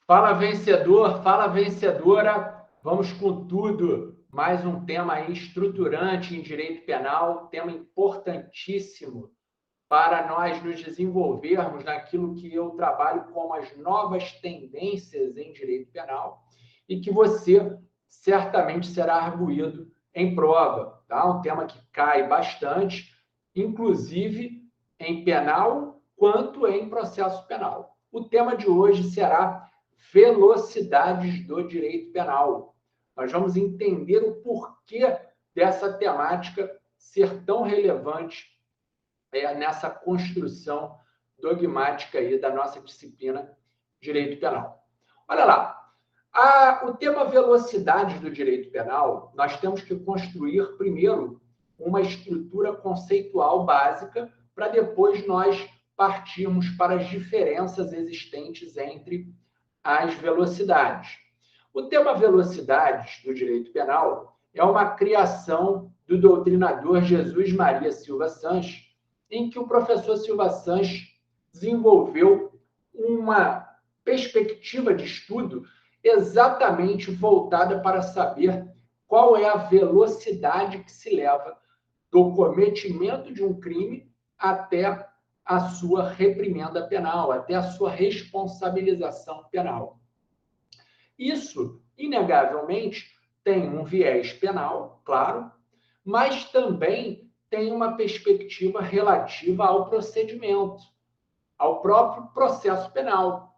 Fala vencedor, fala vencedora, vamos com tudo. Mais um tema aí estruturante em direito penal, tema importantíssimo para nós nos desenvolvermos naquilo que eu trabalho como as novas tendências em direito penal e que você certamente será arguído em prova, tá? Um tema que cai bastante, inclusive em penal quanto em processo penal. O tema de hoje será velocidades do direito penal. Nós vamos entender o porquê dessa temática ser tão relevante nessa construção dogmática aí da nossa disciplina Direito Penal. Olha lá, o tema velocidade do direito penal, nós temos que construir primeiro uma estrutura conceitual básica para depois nós partirmos para as diferenças existentes entre as velocidades. O tema velocidades do direito penal é uma criação do doutrinador Jesus Maria Silva Sanches, em que o professor Silva Sanches desenvolveu uma perspectiva de estudo exatamente voltada para saber qual é a velocidade que se leva do cometimento de um crime até a sua reprimenda penal, até a sua responsabilização penal. Isso, inegavelmente, tem um viés penal, claro, mas também tem uma perspectiva relativa ao procedimento, ao próprio processo penal,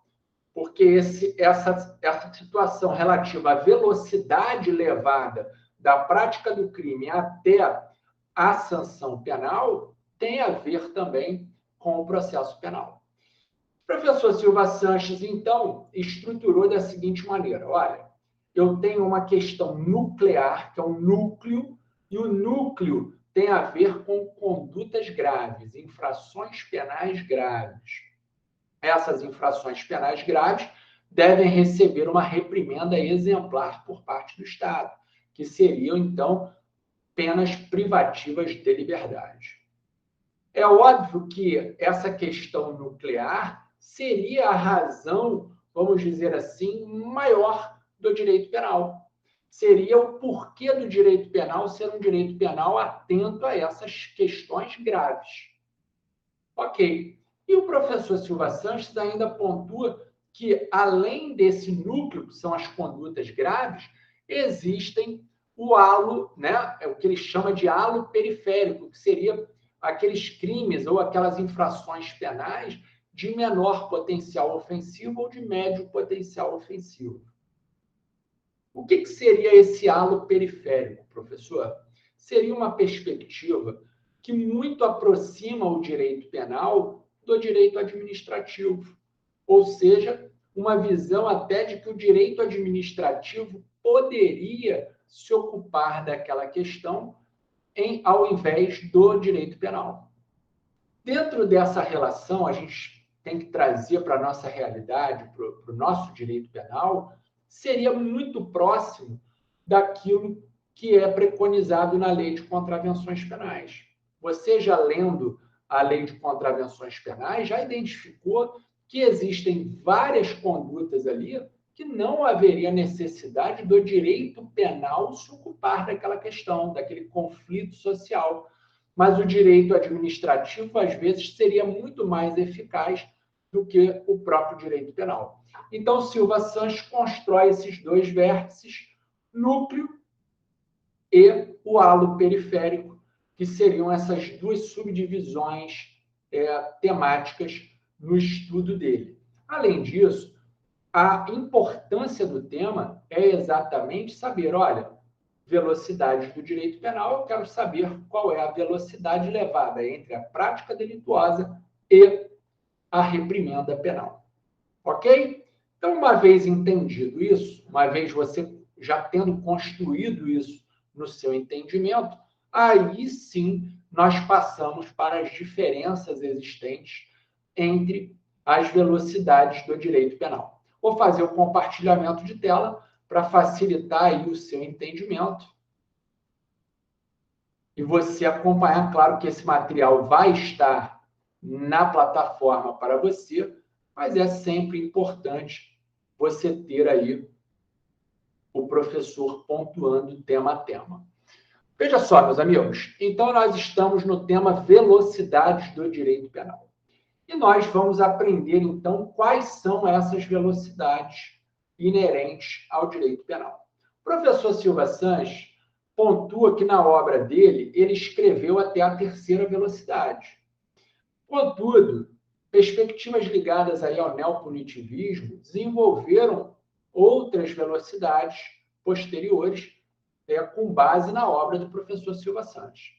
porque essa situação relativa à velocidade levada da prática do crime até a sanção penal tem a ver também com o processo penal. O professor Silva Sanches, então, estruturou da seguinte maneira: olha, eu tenho uma questão nuclear, que é um núcleo, e o núcleo tem a ver com condutas graves, infrações penais graves. Essas infrações penais graves devem receber uma reprimenda exemplar por parte do Estado, que seriam, então, penas privativas de liberdade. É óbvio que essa questão nuclear seria a razão, vamos dizer assim, maior do direito penal. Seria o porquê do direito penal ser um direito penal atento a essas questões graves. Ok. E o professor Silva Sanches ainda pontua que, além desse núcleo, que são as condutas graves, existem o halo, né, o que ele chama de halo periférico, que seria aqueles crimes ou aquelas infrações penais de menor potencial ofensivo ou de médio potencial ofensivo. O que seria esse halo periférico, professor? Seria uma perspectiva que muito aproxima o direito penal do direito administrativo, ou seja, uma visão até de que o direito administrativo poderia se ocupar daquela questão ao invés do direito penal. Dentro dessa relação, a gente tem que trazer para a nossa realidade, para o nosso direito penal, seria muito próximo daquilo que é preconizado na Lei de Contravenções Penais. Você, já lendo a Lei de Contravenções Penais, já identificou que existem várias condutas ali que não haveria necessidade do direito penal se ocupar daquela questão, daquele conflito social. Mas o direito administrativo, às vezes, seria muito mais eficaz do que o próprio direito penal. Então, Silva Sanches constrói esses dois vértices, núcleo e o halo periférico, que seriam essas duas subdivisões temáticas no estudo dele. Além disso, a importância do tema é exatamente saber, olha, velocidade do direito penal, eu quero saber qual é a velocidade levada entre a prática delituosa e a reprimenda penal. Ok? Então, uma vez entendido isso, uma vez você já tendo construído isso no seu entendimento, aí sim nós passamos para as diferenças existentes entre as velocidades do direito penal. Vou fazer o compartilhamento de tela para facilitar aí o seu entendimento e você acompanhar. Claro que esse material vai estar na plataforma para você, mas é sempre importante você ter aí o professor pontuando tema a tema. Veja só, meus amigos, então nós estamos no tema velocidades do direito penal. E nós vamos aprender, então, quais são essas velocidades inerentes ao direito penal. O professor Silva Sanches pontua que na obra dele, ele escreveu até a terceira velocidade. Contudo, perspectivas ligadas aí ao neopunitivismo desenvolveram outras velocidades posteriores, com base na obra do professor Silva Sanches.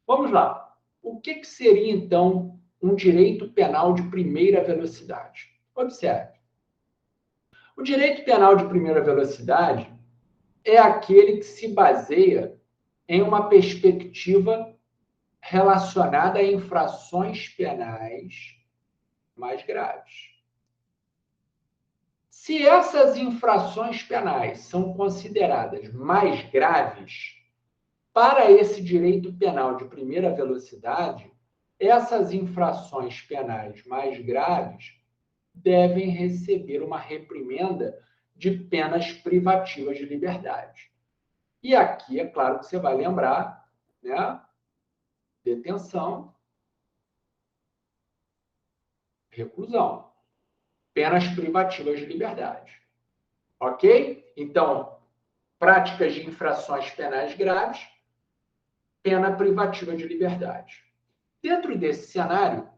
Vamos lá. O que seria, então, um direito penal de primeira velocidade? Observe. O direito penal de primeira velocidade é aquele que se baseia em uma perspectiva relacionada a infrações penais mais graves. Se essas infrações penais são consideradas mais graves, para esse direito penal de primeira velocidade, essas infrações penais mais graves devem receber uma reprimenda de penas privativas de liberdade. E aqui, é claro que você vai lembrar, né? Detenção, reclusão, penas privativas de liberdade. Ok? Então, práticas de infrações penais graves, pena privativa de liberdade. Dentro desse cenário,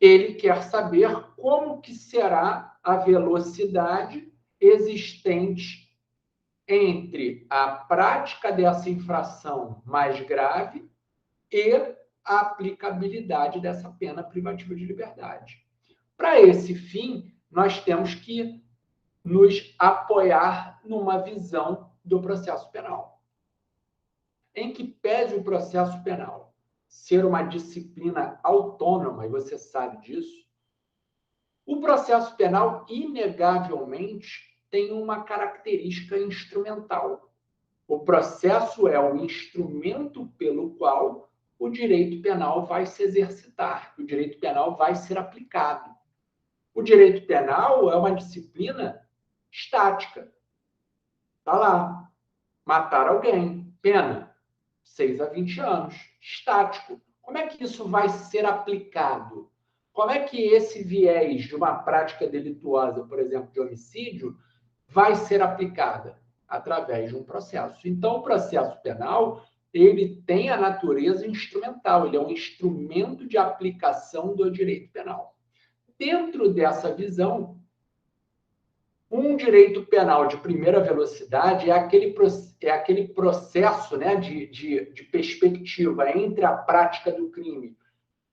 ele quer saber como que será a velocidade existente entre a prática dessa infração mais grave e a aplicabilidade dessa pena privativa de liberdade. Para esse fim, nós temos que nos apoiar numa visão do processo penal. Em que pese o processo penal ser uma disciplina autônoma, e você sabe disso, o processo penal, inegavelmente, tem uma característica instrumental. O processo é o instrumento pelo qual o direito penal vai se exercitar, o direito penal vai ser aplicado. O direito penal é uma disciplina estática. Está lá. Matar alguém, pena, 6 a 20 anos. Estático. Como é que isso vai ser aplicado? Como é que esse viés de uma prática delituosa, por exemplo, de homicídio, vai ser aplicada? Através de um processo. Então, o processo penal, ele tem a natureza instrumental, ele é um instrumento de aplicação do direito penal. Dentro dessa visão, um direito penal de primeira velocidade é aquele processo, né, de perspectiva entre a prática do crime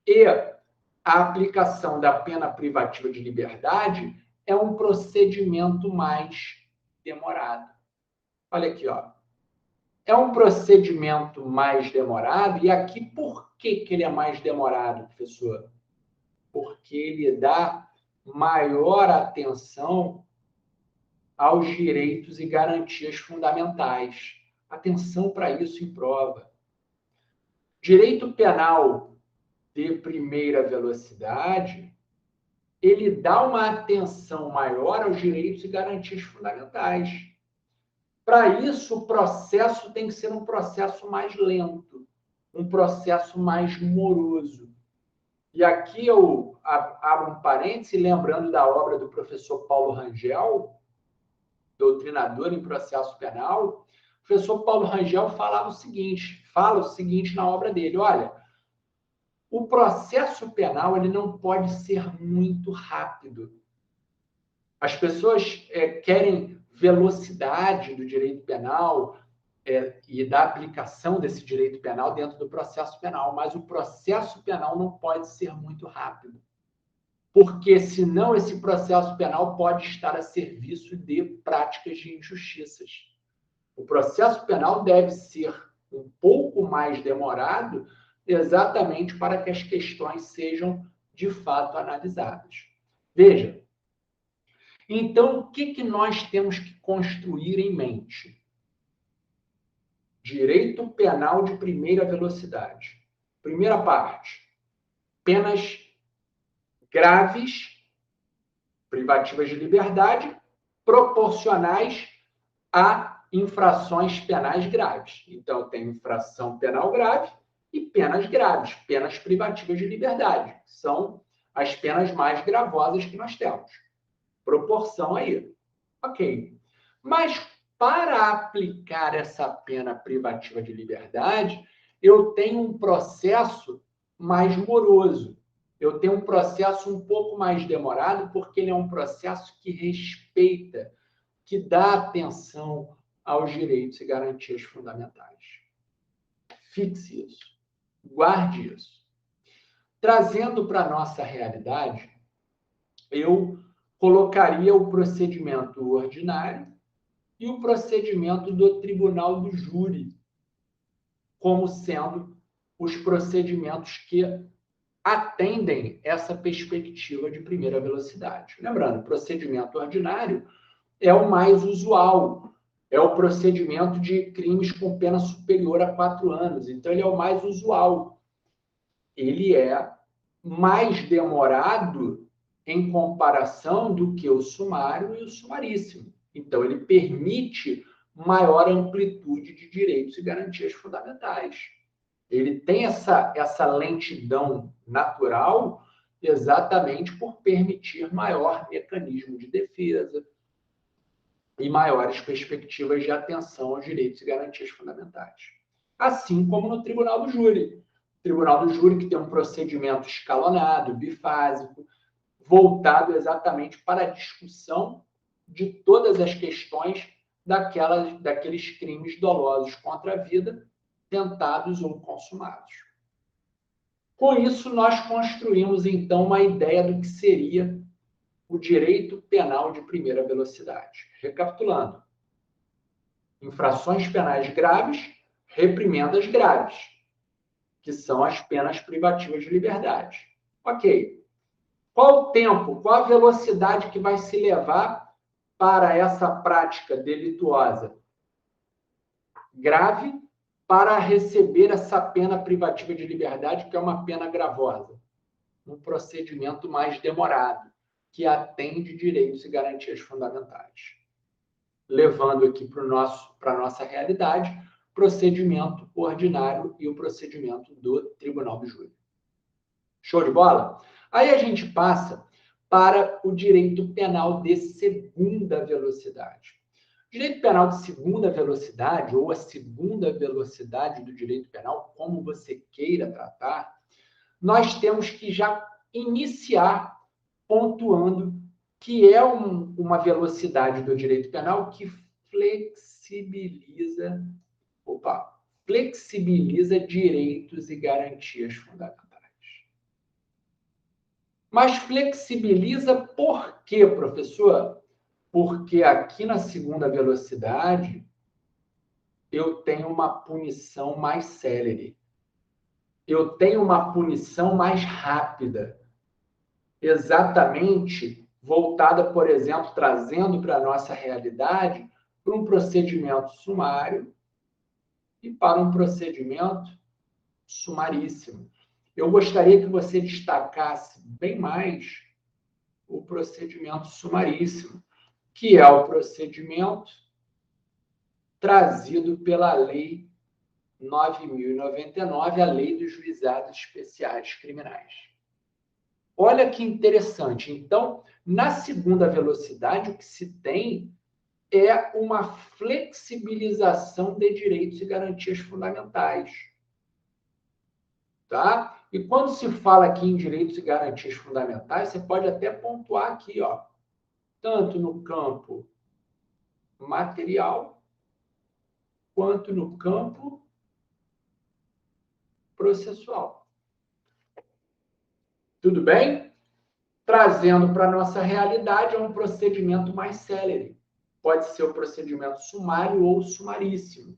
e a aplicação da pena privativa de liberdade, é um procedimento mais demorado. Olha aqui, ó. É um procedimento mais demorado, e aqui por que ele é mais demorado, professor? Porque ele dá maior atenção aos direitos e garantias fundamentais. Atenção para isso em prova. Direito penal de primeira velocidade, ele dá uma atenção maior aos direitos e garantias fundamentais. Para isso, o processo tem que ser um processo mais lento, um processo mais moroso. E aqui eu abro um parêntese, lembrando da obra do professor Paulo Rangel, doutrinador em processo penal. O professor Paulo Rangel fala o seguinte na obra dele: olha, o processo penal ele não pode ser muito rápido. As pessoas querem velocidade do direito penal e da aplicação desse direito penal dentro do processo penal, mas o processo penal não pode ser muito rápido, porque senão esse processo penal pode estar a serviço de práticas de injustiças. O processo penal deve ser um pouco mais demorado, exatamente para que as questões sejam de fato analisadas. Veja, então, o que nós temos que construir em mente? Direito penal de primeira velocidade. Primeira parte, penas graves privativas de liberdade proporcionais a infrações penais graves. Então, eu tenho infração penal grave e penas graves, penas privativas de liberdade. São as penas mais gravosas que nós temos. Proporção aí. Ok. Mas, para aplicar essa pena privativa de liberdade, eu tenho um processo mais moroso. Eu tenho um processo um pouco mais demorado, porque ele é um processo que respeita, que dá atenção aos direitos e garantias fundamentais. Fixe isso. Guarde isso. Trazendo para a nossa realidade, eu colocaria o procedimento ordinário e o procedimento do tribunal do júri como sendo os procedimentos que atendem essa perspectiva de primeira velocidade. Lembrando, o procedimento ordinário é o mais usual, é o procedimento de crimes com pena superior a 4 anos. Então, ele é o mais usual. Ele é mais demorado em comparação do que o sumário e o sumaríssimo. Então, ele permite maior amplitude de direitos e garantias fundamentais. Ele tem essa lentidão natural exatamente por permitir maior mecanismo de defesa e maiores perspectivas de atenção aos direitos e garantias fundamentais. Assim como no Tribunal do Júri. O Tribunal do Júri que tem um procedimento escalonado, bifásico, voltado exatamente para a discussão de todas as questões daqueles crimes dolosos contra a vida, tentados ou consumados. Com isso, nós construímos, então, uma ideia do que seria o direito penal de primeira velocidade. Recapitulando: infrações penais graves, reprimendas graves, que são as penas privativas de liberdade. Ok. Qual o tempo, qual a velocidade que vai se levar para essa prática delituosa grave para receber essa pena privativa de liberdade, que é uma pena gravosa? Um procedimento mais demorado, que atende direitos e garantias fundamentais. Levando aqui para a nossa realidade, procedimento ordinário e o procedimento do Tribunal do Júri. Show de bola? Aí a gente passa para o direito penal de segunda velocidade. O direito penal de segunda velocidade, ou a segunda velocidade do direito penal, como você queira tratar, nós temos que já iniciar pontuando que é uma velocidade do direito penal que flexibiliza direitos e garantias fundamentais. Mas flexibiliza por quê, professor? Porque aqui na segunda velocidade eu tenho uma punição mais célere. Eu tenho uma punição mais rápida. Exatamente voltada, por exemplo, trazendo para a nossa realidade, para um procedimento sumário e para um procedimento sumaríssimo. Eu gostaria que você destacasse bem mais o procedimento sumaríssimo, que é o procedimento trazido pela Lei 9.099, a Lei dos Juizados Especiais Criminais. Olha que interessante. Então, na segunda velocidade, o que se tem é uma flexibilização de direitos e garantias fundamentais. Tá? E quando se fala aqui em direitos e garantias fundamentais, você pode até pontuar aqui, ó, tanto no campo material, quanto no campo processual. Tudo bem? Trazendo para a nossa realidade, é um procedimento mais célere. Pode ser o procedimento sumário ou sumaríssimo.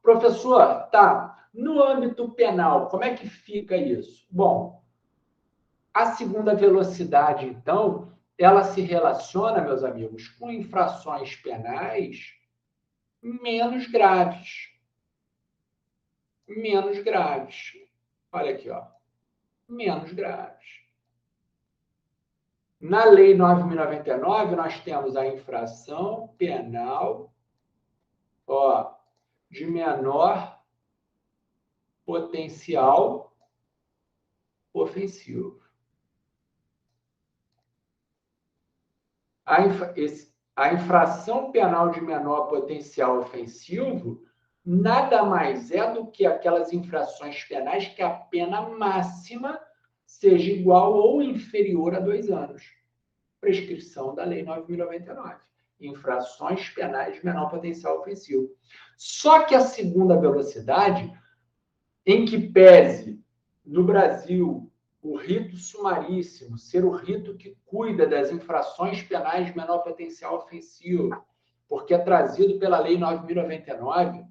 Professor, tá, no âmbito penal, como é que fica isso? Bom, a segunda velocidade, então, ela se relaciona, meus amigos, com infrações penais menos graves. Menos graves. Olha aqui, ó. Menos graves. Na Lei 9.099, nós temos a infração penal de menor potencial ofensivo. A infração penal de menor potencial ofensivo nada mais é do que aquelas infrações penais que a pena máxima seja igual ou inferior a 2 anos. Prescrição da Lei 9.099. Infrações penais de menor potencial ofensivo. Só que a segunda velocidade, em que pese no Brasil o rito sumaríssimo ser o rito que cuida das infrações penais de menor potencial ofensivo, porque é trazido pela Lei 9.099,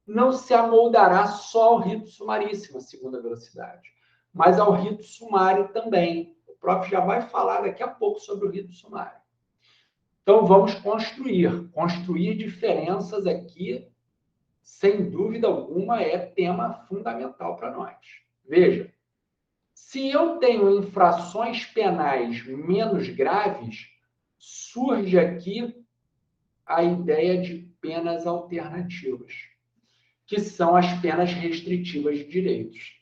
não se amoldará só ao rito sumaríssimo, a segunda velocidade, mas ao rito sumário também. O prof. já vai falar daqui a pouco sobre o rito sumário. Então, vamos construir diferenças aqui, sem dúvida alguma, é tema fundamental para nós. Veja, se eu tenho infrações penais menos graves, surge aqui a ideia de penas alternativas, que são as penas restritivas de direitos.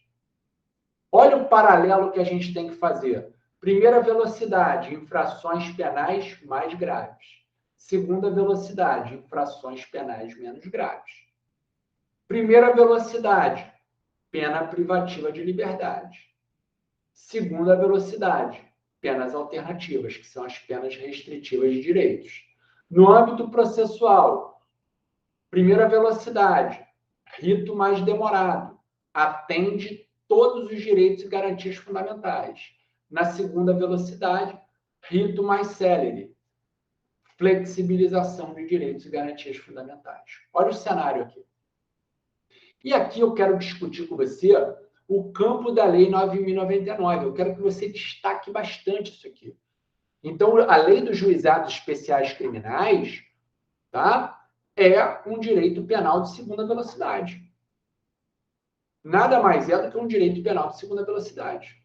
Olha o paralelo que a gente tem que fazer. Primeira velocidade, infrações penais mais graves. Segunda velocidade, infrações penais menos graves. Primeira velocidade, pena privativa de liberdade. Segunda velocidade, penas alternativas, que são as penas restritivas de direitos. No âmbito processual, primeira velocidade, rito mais demorado, atende todos os direitos e garantias fundamentais. Na segunda velocidade, rito mais célere, flexibilização de direitos e garantias fundamentais. Olha o cenário aqui. E aqui eu quero discutir com você o campo da Lei 9.099. Eu quero que você destaque bastante isso aqui. Então, a Lei dos Juizados Especiais Criminais, tá, é um direito penal de segunda velocidade. Nada mais é do que um direito penal de segunda velocidade.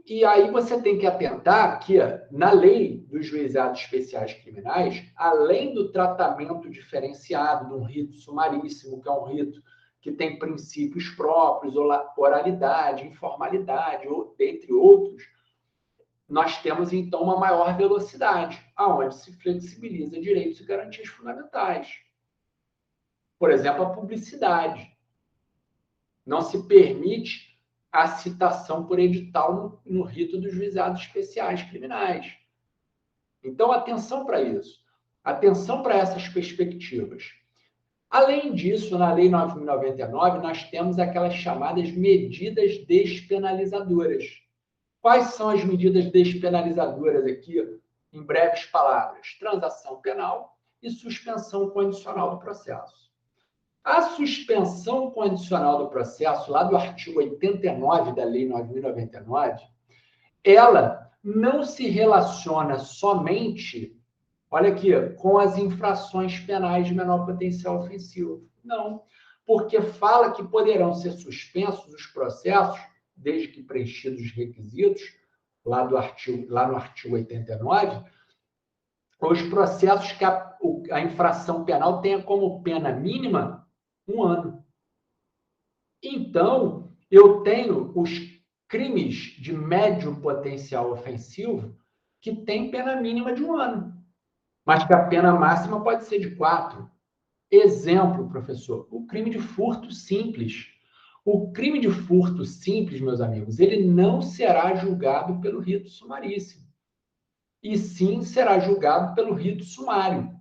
E aí você tem que atentar que, na Lei dos Juizados Especiais Criminais, além do tratamento diferenciado de um rito sumaríssimo, que é um rito que tem princípios próprios, oralidade, informalidade, dentre outros, nós temos, então, uma maior velocidade, aonde se flexibiliza direitos e garantias fundamentais. Por exemplo, a publicidade. Não se permite a citação por edital no rito dos juizados especiais criminais. Então, atenção para isso. Atenção para essas perspectivas. Além disso, na Lei 9.099, nós temos aquelas chamadas medidas despenalizadoras. Quais são as medidas despenalizadoras aqui, em breves palavras? Transação penal e suspensão condicional do processo. A suspensão condicional do processo, lá do artigo 89 da Lei 9.099, ela não se relaciona somente, olha aqui, com as infrações penais de menor potencial ofensivo. Não, porque fala que poderão ser suspensos os processos, desde que preenchidos os requisitos, lá no artigo 89, os processos que a infração penal tenha como pena mínima 1 ano. Então, eu tenho os crimes de médio potencial ofensivo que têm pena mínima de 1 ano, mas que a pena máxima pode ser de 4. Exemplo, professor, o crime de furto simples. O crime de furto simples, meus amigos, ele não será julgado pelo rito sumaríssimo, e sim será julgado pelo rito sumário.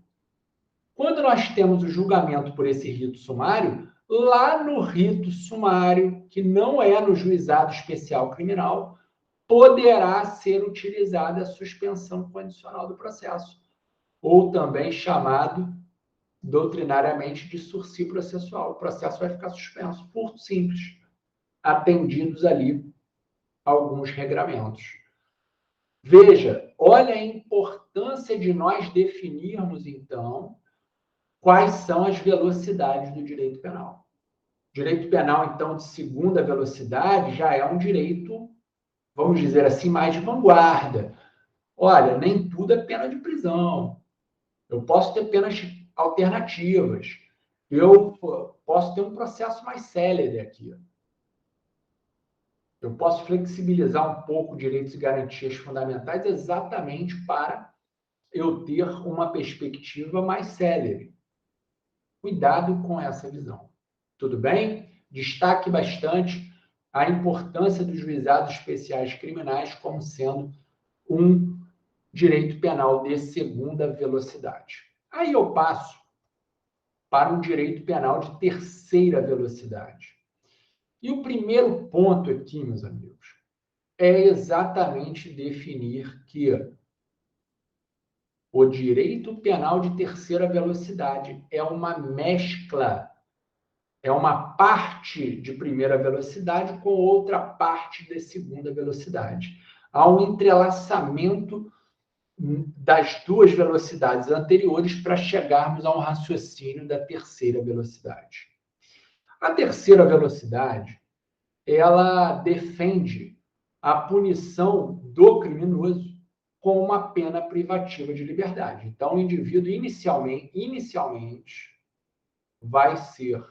Quando nós temos o julgamento por esse rito sumário, lá no rito sumário, que não é no juizado especial criminal, poderá ser utilizada a suspensão condicional do processo, ou também chamado doutrinariamente de sursi processual. O processo vai ficar suspenso, furto simples, atendidos ali alguns regramentos. Veja, olha a importância de nós definirmos, então, quais são as velocidades do direito penal. Direito penal, então, de segunda velocidade já é um direito vamos dizer assim, mais de vanguarda. Olha, nem tudo é pena de prisão. Eu posso ter penas alternativas. Eu posso ter um processo mais célere aqui. Eu posso flexibilizar um pouco direitos e garantias fundamentais exatamente para eu ter uma perspectiva mais célere. Cuidado com essa visão. Tudo bem? Destaque bastante a importância dos juizados especiais criminais como sendo um direito penal de segunda velocidade. Aí eu passo para um direito penal de terceira velocidade. E o primeiro ponto aqui, meus amigos, é exatamente definir que o direito penal de terceira velocidade é uma mescla, é uma parte de primeira velocidade com outra parte de segunda velocidade. Há um entrelaçamento das duas velocidades anteriores para chegarmos a um raciocínio da terceira velocidade. A terceira velocidade, ela defende a punição do criminoso com uma pena privativa de liberdade. Então, o indivíduo inicialmente vai ser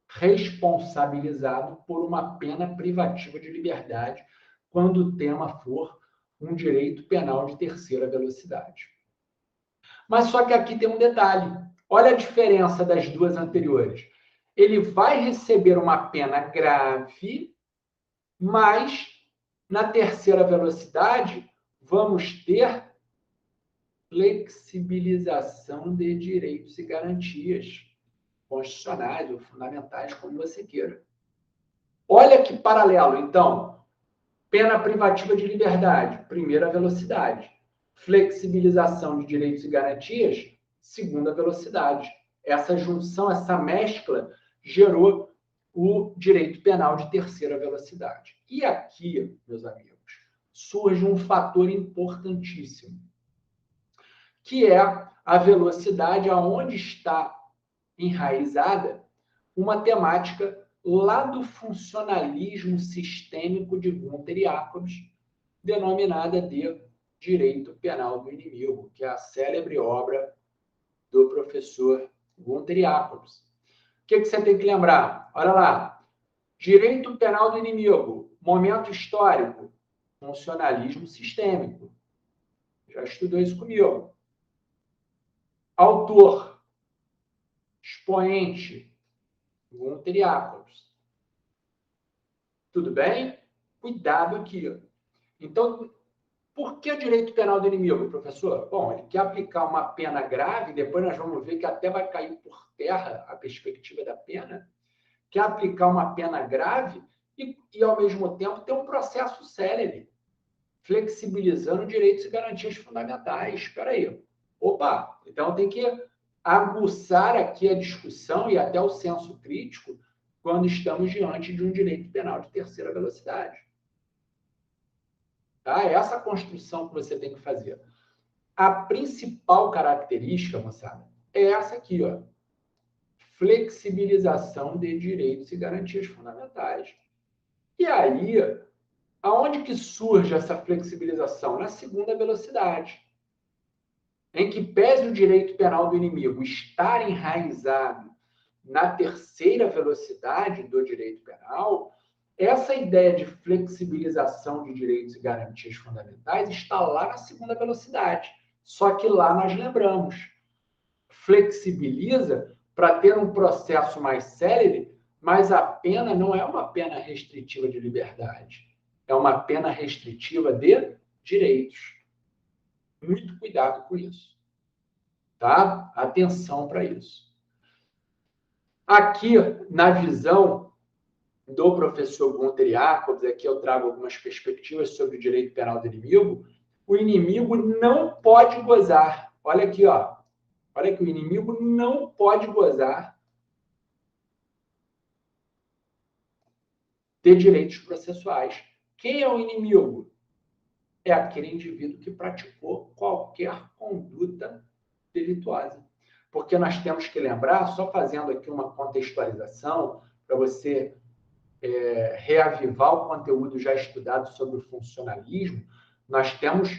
responsabilizado por uma pena privativa de liberdade quando o tema for um direito penal de terceira velocidade. Mas só que aqui tem um detalhe. Olha a diferença das duas anteriores. Ele vai receber uma pena grave, mas na terceira velocidade vamos ter flexibilização de direitos e garantias constitucionais ou fundamentais, como você queira. Olha que paralelo, então. Pena privativa de liberdade, primeira velocidade. Flexibilização de direitos e garantias, segunda velocidade. Essa junção, essa mescla, gerou o direito penal de terceira velocidade. E aqui, meus amigos, surge um fator importantíssimo, que é a velocidade aonde está enraizada uma temática lá do funcionalismo sistêmico de Gunther e Jacobs, denominada de Direito Penal do Inimigo, que é a célebre obra do professor Gunther e Jacobs. O que você tem que lembrar? Olha lá. Direito Penal do Inimigo, momento histórico, funcionalismo sistêmico. Já estudou isso comigo. Autor, expoente, Gunther e Jacobs. Tudo bem? Cuidado aqui. Então, por que direito penal do inimigo, professor? Bom, ele quer aplicar uma pena grave, depois nós vamos ver que até vai cair por terra a perspectiva da pena. Quer aplicar uma pena grave e ao mesmo tempo, ter um processo célere, flexibilizando direitos e garantias fundamentais. Espera aí. Opa, então tem que aguçar aqui a discussão e até o senso crítico quando estamos diante de um direito penal de terceira velocidade. Tá? É essa construção que você tem que fazer. A principal característica, moçada, é essa aqui, ó. Flexibilização de direitos e garantias fundamentais. E aí, aonde que surge essa flexibilização? Na segunda velocidade. Em que pese o direito penal do inimigo estar enraizado na terceira velocidade do direito penal, essa ideia de flexibilização de direitos e garantias fundamentais está lá na segunda velocidade. Só que lá nós lembramos, flexibiliza para ter um processo mais célere, mas a pena não é uma pena restritiva de liberdade, é uma pena restritiva de direitos. Muito cuidado com isso. Tá? Atenção para isso. Aqui, na visão do professor Gunther Jacobs, aqui eu trago algumas perspectivas sobre o direito penal do inimigo, o inimigo não pode gozar. Olha aqui, ó. Olha que o inimigo não pode gozar de direitos processuais. Quem é o inimigo? É aquele indivíduo que praticou qualquer conduta delituosa. Porque nós temos que lembrar, só fazendo aqui uma contextualização, para você reavivar o conteúdo já estudado sobre o funcionalismo, nós temos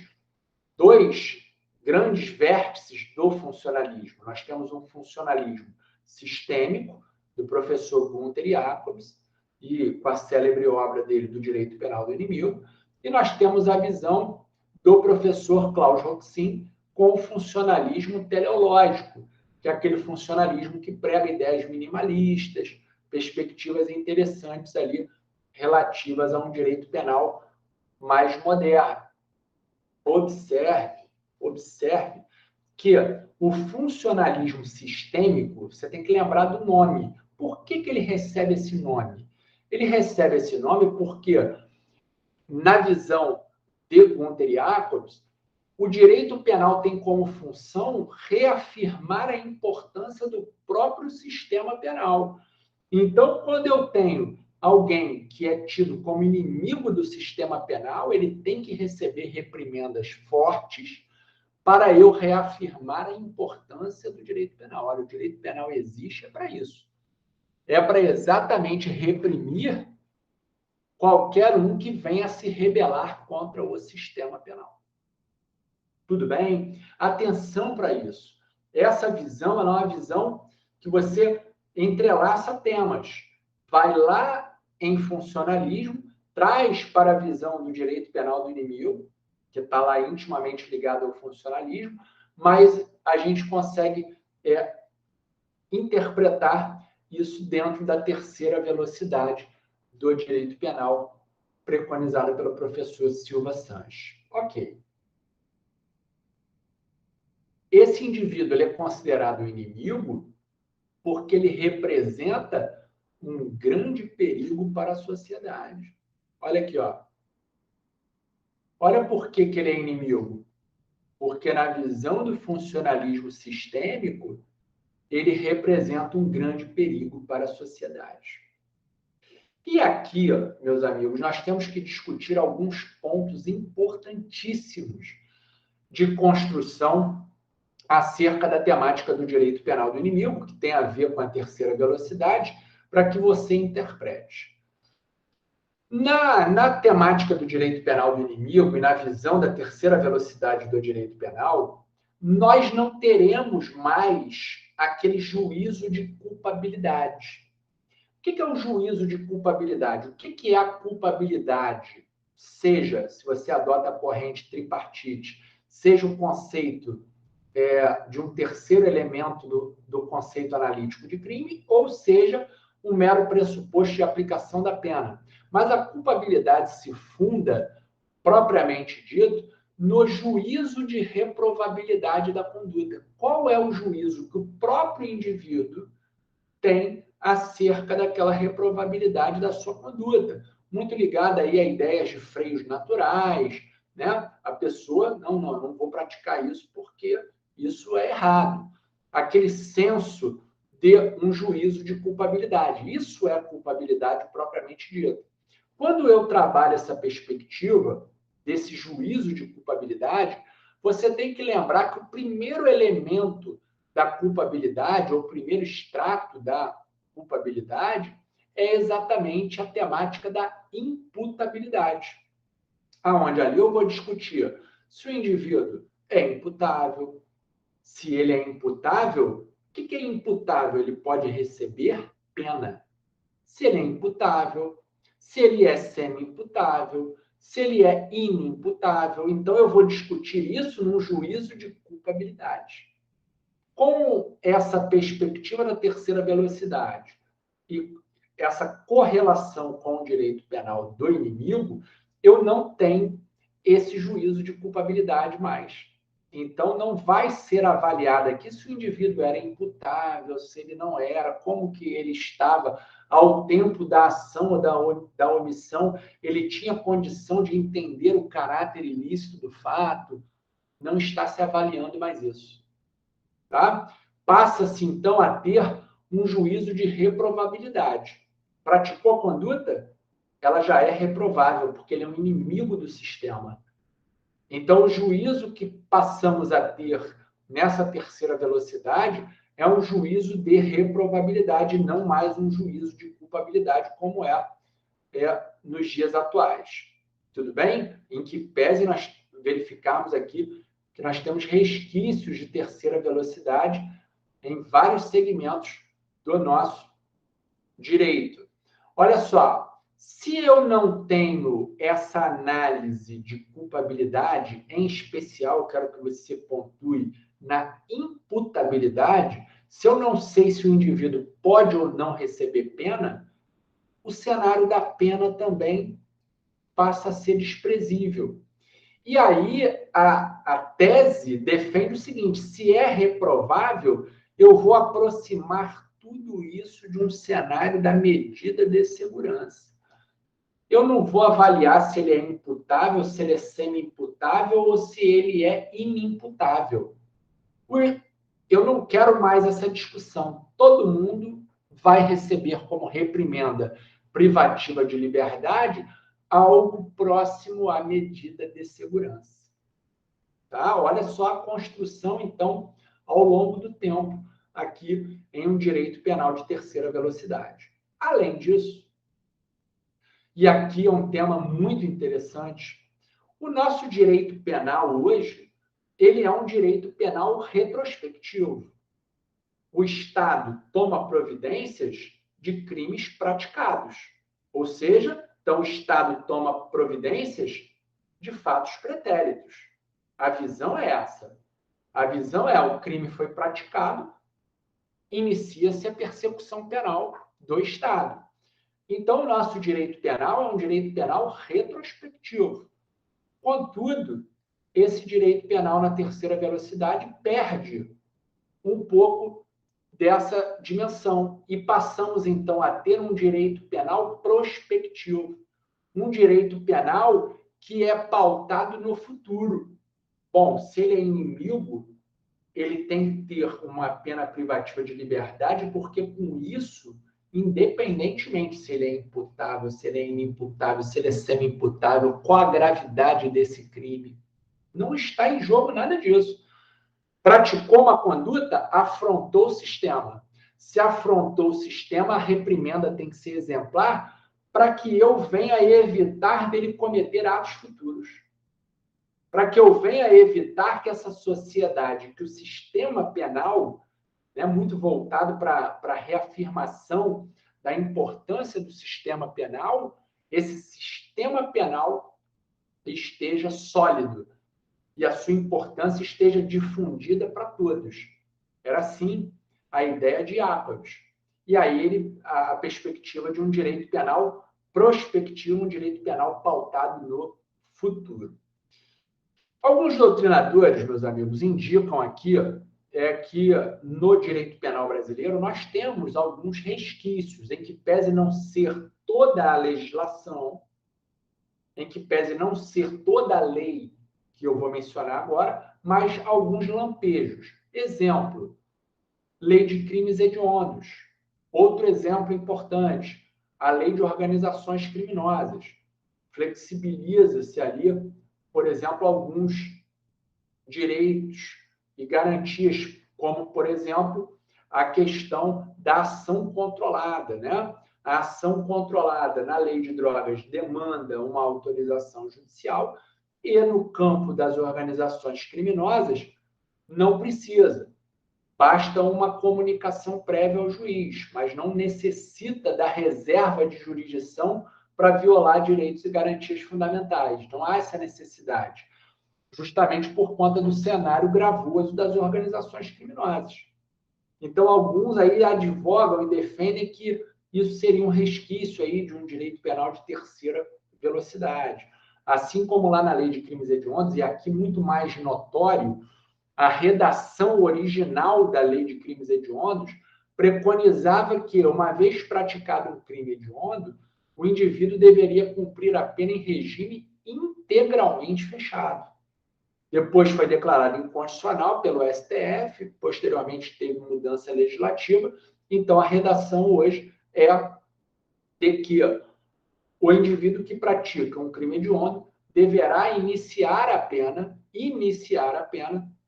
dois grandes vértices do funcionalismo. Nós temos um funcionalismo sistêmico, do professor Gunther Jacobs, e com a célebre obra dele do Direito Penal do Inimigo, e nós temos a visão do professor Klaus Roxin com o funcionalismo teleológico, que é aquele funcionalismo que prega ideias minimalistas, perspectivas interessantes ali relativas a um direito penal mais moderno. Observe que o funcionalismo sistêmico, você tem que lembrar do nome. Por que ele recebe esse nome? Ele recebe esse nome porque, na visão de Gunther Jacobs, o direito penal tem como função reafirmar a importância do próprio sistema penal. Então, quando eu tenho alguém que é tido como inimigo do sistema penal, ele tem que receber reprimendas fortes para eu reafirmar a importância do direito penal. Olha, o direito penal existe para isso. É para exatamente reprimir qualquer um que venha se rebelar contra o sistema penal. Tudo bem? Atenção para isso. Essa visão é uma visão que você entrelaça temas. Vai lá em funcionalismo, traz para a visão do direito penal do inimigo, que está lá intimamente ligado ao funcionalismo, mas a gente consegue interpretar isso dentro da terceira velocidade do direito penal preconizada pelo professor Silva Sanches. Ok. Esse indivíduo ele é considerado inimigo porque ele representa um grande perigo para a sociedade. Olha aqui, ó. Olha por que ele é inimigo. Porque na visão do funcionalismo sistêmico, ele representa um grande perigo para a sociedade. E aqui, ó, meus amigos, nós temos que discutir alguns pontos importantíssimos de construção acerca da temática do direito penal do inimigo, que tem a ver com a terceira velocidade, para que você interprete. Na temática do direito penal do inimigo e na visão da terceira velocidade do direito penal, nós não teremos mais aquele juízo de culpabilidade. O que é o juízo de culpabilidade? O que é a culpabilidade? Seja, se você adota a corrente tripartite, seja o conceito de um terceiro elemento do conceito analítico de crime, ou seja, um mero pressuposto de aplicação da pena. Mas a culpabilidade se funda, propriamente dito, no juízo de reprovabilidade da conduta. Qual é o juízo que o próprio indivíduo tem acerca daquela reprovabilidade da sua conduta? Muito ligada aí a ideias de freios naturais, né? A pessoa, não vou praticar isso porque isso é errado. Aquele senso de um juízo de culpabilidade. Isso é a culpabilidade propriamente dita. Quando eu trabalho essa perspectiva desse juízo de culpabilidade, você tem que lembrar que o primeiro elemento da culpabilidade, ou o primeiro extrato da culpabilidade, é exatamente a temática da imputabilidade. Aonde ali eu vou discutir se o indivíduo é imputável. Se ele é imputável, o que é imputável? Ele pode receber pena. Se ele é imputável, se ele é semi-imputável, se ele é inimputável. Então, eu vou discutir isso num juízo de culpabilidade. Com essa perspectiva da terceira velocidade e essa correlação com o direito penal do inimigo, eu não tenho esse juízo de culpabilidade mais. Então, não vai ser avaliado aqui se o indivíduo era imputável, se ele não era, como que ele estava ao tempo da ação ou da omissão, ele tinha condição de entender o caráter ilícito do fato. Não está se avaliando mais isso. Tá? Passa-se, então, a ter um juízo de reprovabilidade. Praticou a conduta? Ela já é reprovável, porque ele é um inimigo do sistema. Então, o juízo que passamos a ter nessa terceira velocidade é um juízo de reprovabilidade, não mais um juízo de culpabilidade, como é nos dias atuais. Tudo bem? Em que pese nós verificarmos aqui que nós temos resquícios de terceira velocidade em vários segmentos do nosso direito. Olha só, se eu não tenho essa análise de culpabilidade, em especial, eu quero que você pontue na imputabilidade, se eu não sei se o indivíduo pode ou não receber pena, o cenário da pena também passa a ser desprezível. E aí a tese defende o seguinte: se é reprovável, eu vou aproximar tudo isso de um cenário da medida de segurança. Eu não vou avaliar se ele é imputável, se ele é semi-imputável ou se ele é inimputável. Eu não quero mais essa discussão. Todo mundo vai receber como reprimenda privativa de liberdade algo próximo à medida de segurança. Tá? Olha só a construção, então, ao longo do tempo, aqui em um direito penal de terceira velocidade. Além disso, e aqui é um tema muito interessante, o nosso direito penal hoje, ele é um direito penal retrospectivo. O Estado toma providências de crimes praticados. Ou seja, então o Estado toma providências de fatos pretéritos. A visão é essa. A visão é: o crime foi praticado, inicia-se a persecução penal do Estado. Então, o nosso direito penal é um direito penal retrospectivo. Contudo, esse direito penal na terceira velocidade perde um pouco dessa dimensão e passamos, então, a ter um direito penal prospectivo, um direito penal que é pautado no futuro. Bom, se ele é inimigo, ele tem que ter uma pena privativa de liberdade, porque com isso, independentemente se ele é imputável, se ele é inimputável, se ele é semi-imputável, qual a gravidade desse crime, não está em jogo nada disso. Praticou uma conduta, afrontou o sistema. Se afrontou o sistema, a reprimenda tem que ser exemplar para que eu venha evitar dele cometer atos futuros. Para que eu venha evitar que essa sociedade, que o sistema penal, né, muito voltado para a reafirmação da importância do sistema penal, esse sistema penal esteja sólido e a sua importância esteja difundida para todos. Era assim a ideia de Jacobs. E aí a perspectiva de um direito penal prospectivo, um direito penal pautado no futuro. Alguns doutrinadores, meus amigos, indicam aqui que no direito penal brasileiro nós temos alguns resquícios, em que pese não ser toda a legislação, em que pese não ser toda a lei que eu vou mencionar agora, mas alguns lampejos. Exemplo, lei de crimes hediondos. Outro exemplo importante, a lei de organizações criminosas. Flexibiliza-se ali, por exemplo, alguns direitos e garantias, como, por exemplo, a questão da ação controlada, né? A ação controlada na lei de drogas demanda uma autorização judicial e no campo das organizações criminosas não precisa. Basta uma comunicação prévia ao juiz, mas não necessita da reserva de jurisdição para violar direitos e garantias fundamentais. Não há essa necessidade, justamente por conta do cenário gravoso das organizações criminosas. Então, alguns aí advogam e defendem que isso seria um resquício aí de um direito penal de terceira velocidade. Assim como lá na lei de crimes hediondos, e aqui muito mais notório, a redação original da lei de crimes hediondos preconizava que, uma vez praticado um crime hediondo, o indivíduo deveria cumprir a pena em regime integralmente fechado. Depois foi declarado inconstitucional pelo STF, posteriormente teve mudança legislativa, então a redação hoje é de que o indivíduo que pratica um crime hediondo deverá iniciar a pena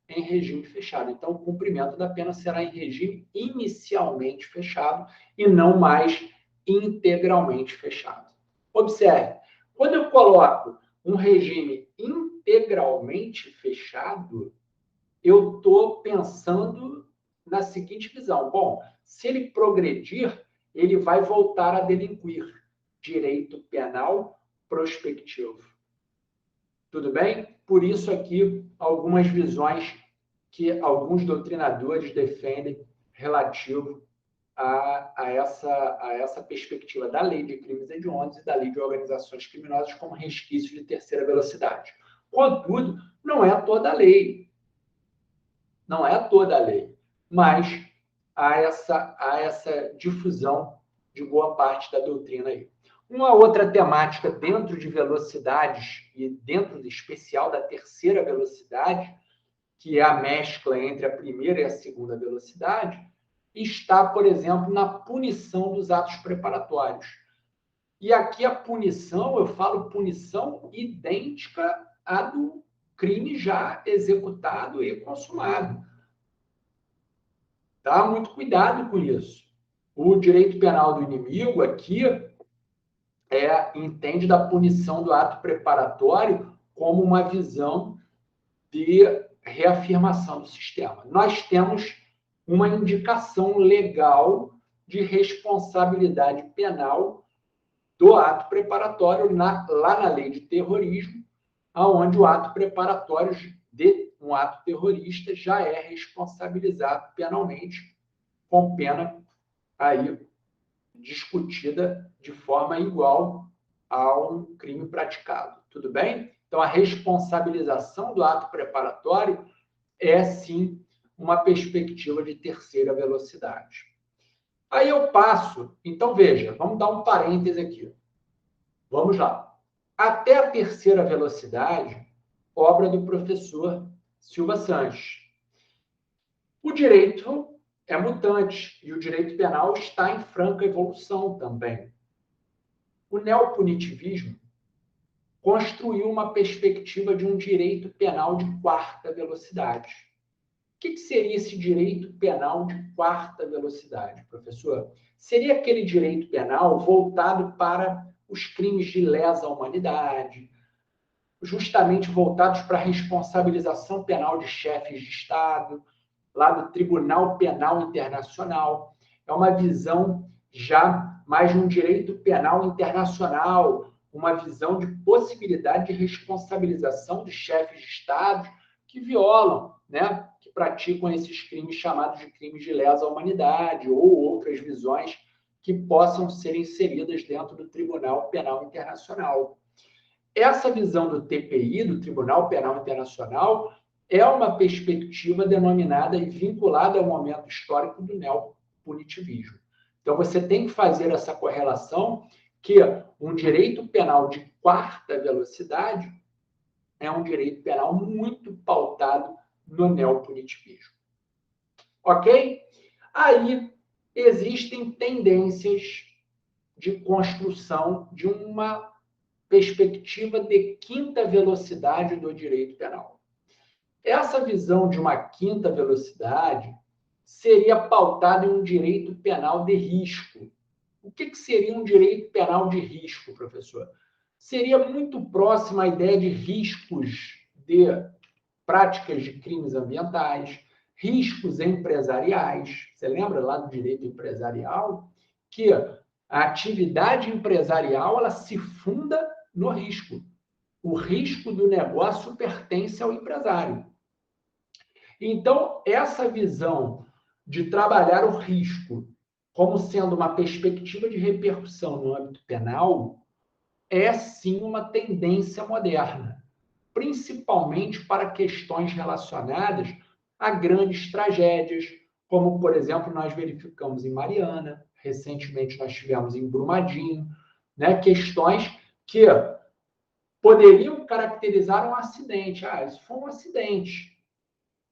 em regime fechado. Então, o cumprimento da pena será em regime inicialmente fechado e não mais integralmente fechado. Observe, quando eu coloco um regime integralmente fechado, eu estou pensando na seguinte visão. Bom, se ele progredir, ele vai voltar a delinquir. Direito penal prospectivo. Tudo bem? Por isso aqui, algumas visões que alguns doutrinadores defendem relativo a essa perspectiva da lei de crimes hediondos e da lei de organizações criminosas como resquícios de terceira velocidade. Contudo, não é toda a lei. Não é toda a lei, mas há essa difusão de boa parte da doutrina aí. Uma outra temática dentro de velocidades e dentro do especial da terceira velocidade, que é a mescla entre a primeira e a segunda velocidade, está, por exemplo, na punição dos atos preparatórios. E aqui a punição, eu falo punição idêntica à do crime já executado e consumado. Tá? Muito cuidado com isso. O direito penal do inimigo aqui entende da punição do ato preparatório como uma visão de reafirmação do sistema. Nós temos uma indicação legal de responsabilidade penal do ato preparatório lá na lei de terrorismo, onde o ato preparatório de um ato terrorista já é responsabilizado penalmente, com pena aí discutida de forma igual a um crime praticado. Tudo bem? Então, a responsabilização do ato preparatório é, sim, uma perspectiva de terceira velocidade. Aí eu passo... Então, veja, vamos dar um parêntese aqui. Vamos lá. Até a terceira velocidade, obra do professor Silva Sanches. O direito é mutante e o direito penal está em franca evolução também. O neopunitivismo construiu uma perspectiva de um direito penal de quarta velocidade. O que seria esse direito penal de quarta velocidade, professor? Seria aquele direito penal voltado para os crimes de lesa humanidade, justamente voltados para a responsabilização penal de chefes de Estado, lá do Tribunal Penal Internacional. É uma visão já mais de um direito penal internacional, uma visão de possibilidade de responsabilização de chefes de Estado que violam, né, que praticam esses crimes chamados de crimes de lesa humanidade ou outras visões que possam ser inseridas dentro do Tribunal Penal Internacional. Essa visão do TPI, do Tribunal Penal Internacional, é uma perspectiva denominada e vinculada ao momento histórico do neopunitivismo. Então, você tem que fazer essa correlação que um direito penal de quarta velocidade é um direito penal muito pautado no neopunitivismo. Ok? Aí existem tendências de construção de uma perspectiva de quinta velocidade do direito penal. Essa visão de uma quinta velocidade seria pautada em um direito penal de risco. O que seria um direito penal de risco, professor? Seria muito próximo à ideia de riscos de práticas de crimes ambientais, riscos empresariais. Você lembra lá do direito empresarial? Que a atividade empresarial ela se funda no risco. O risco do negócio pertence ao empresário. Então, essa visão de trabalhar o risco como sendo uma perspectiva de repercussão no âmbito penal é, sim, uma tendência moderna, principalmente para questões relacionadas a grandes tragédias, como, por exemplo, nós verificamos em Mariana, recentemente nós tivemos em Brumadinho, né, questões que poderiam caracterizar um acidente. Isso foi um acidente.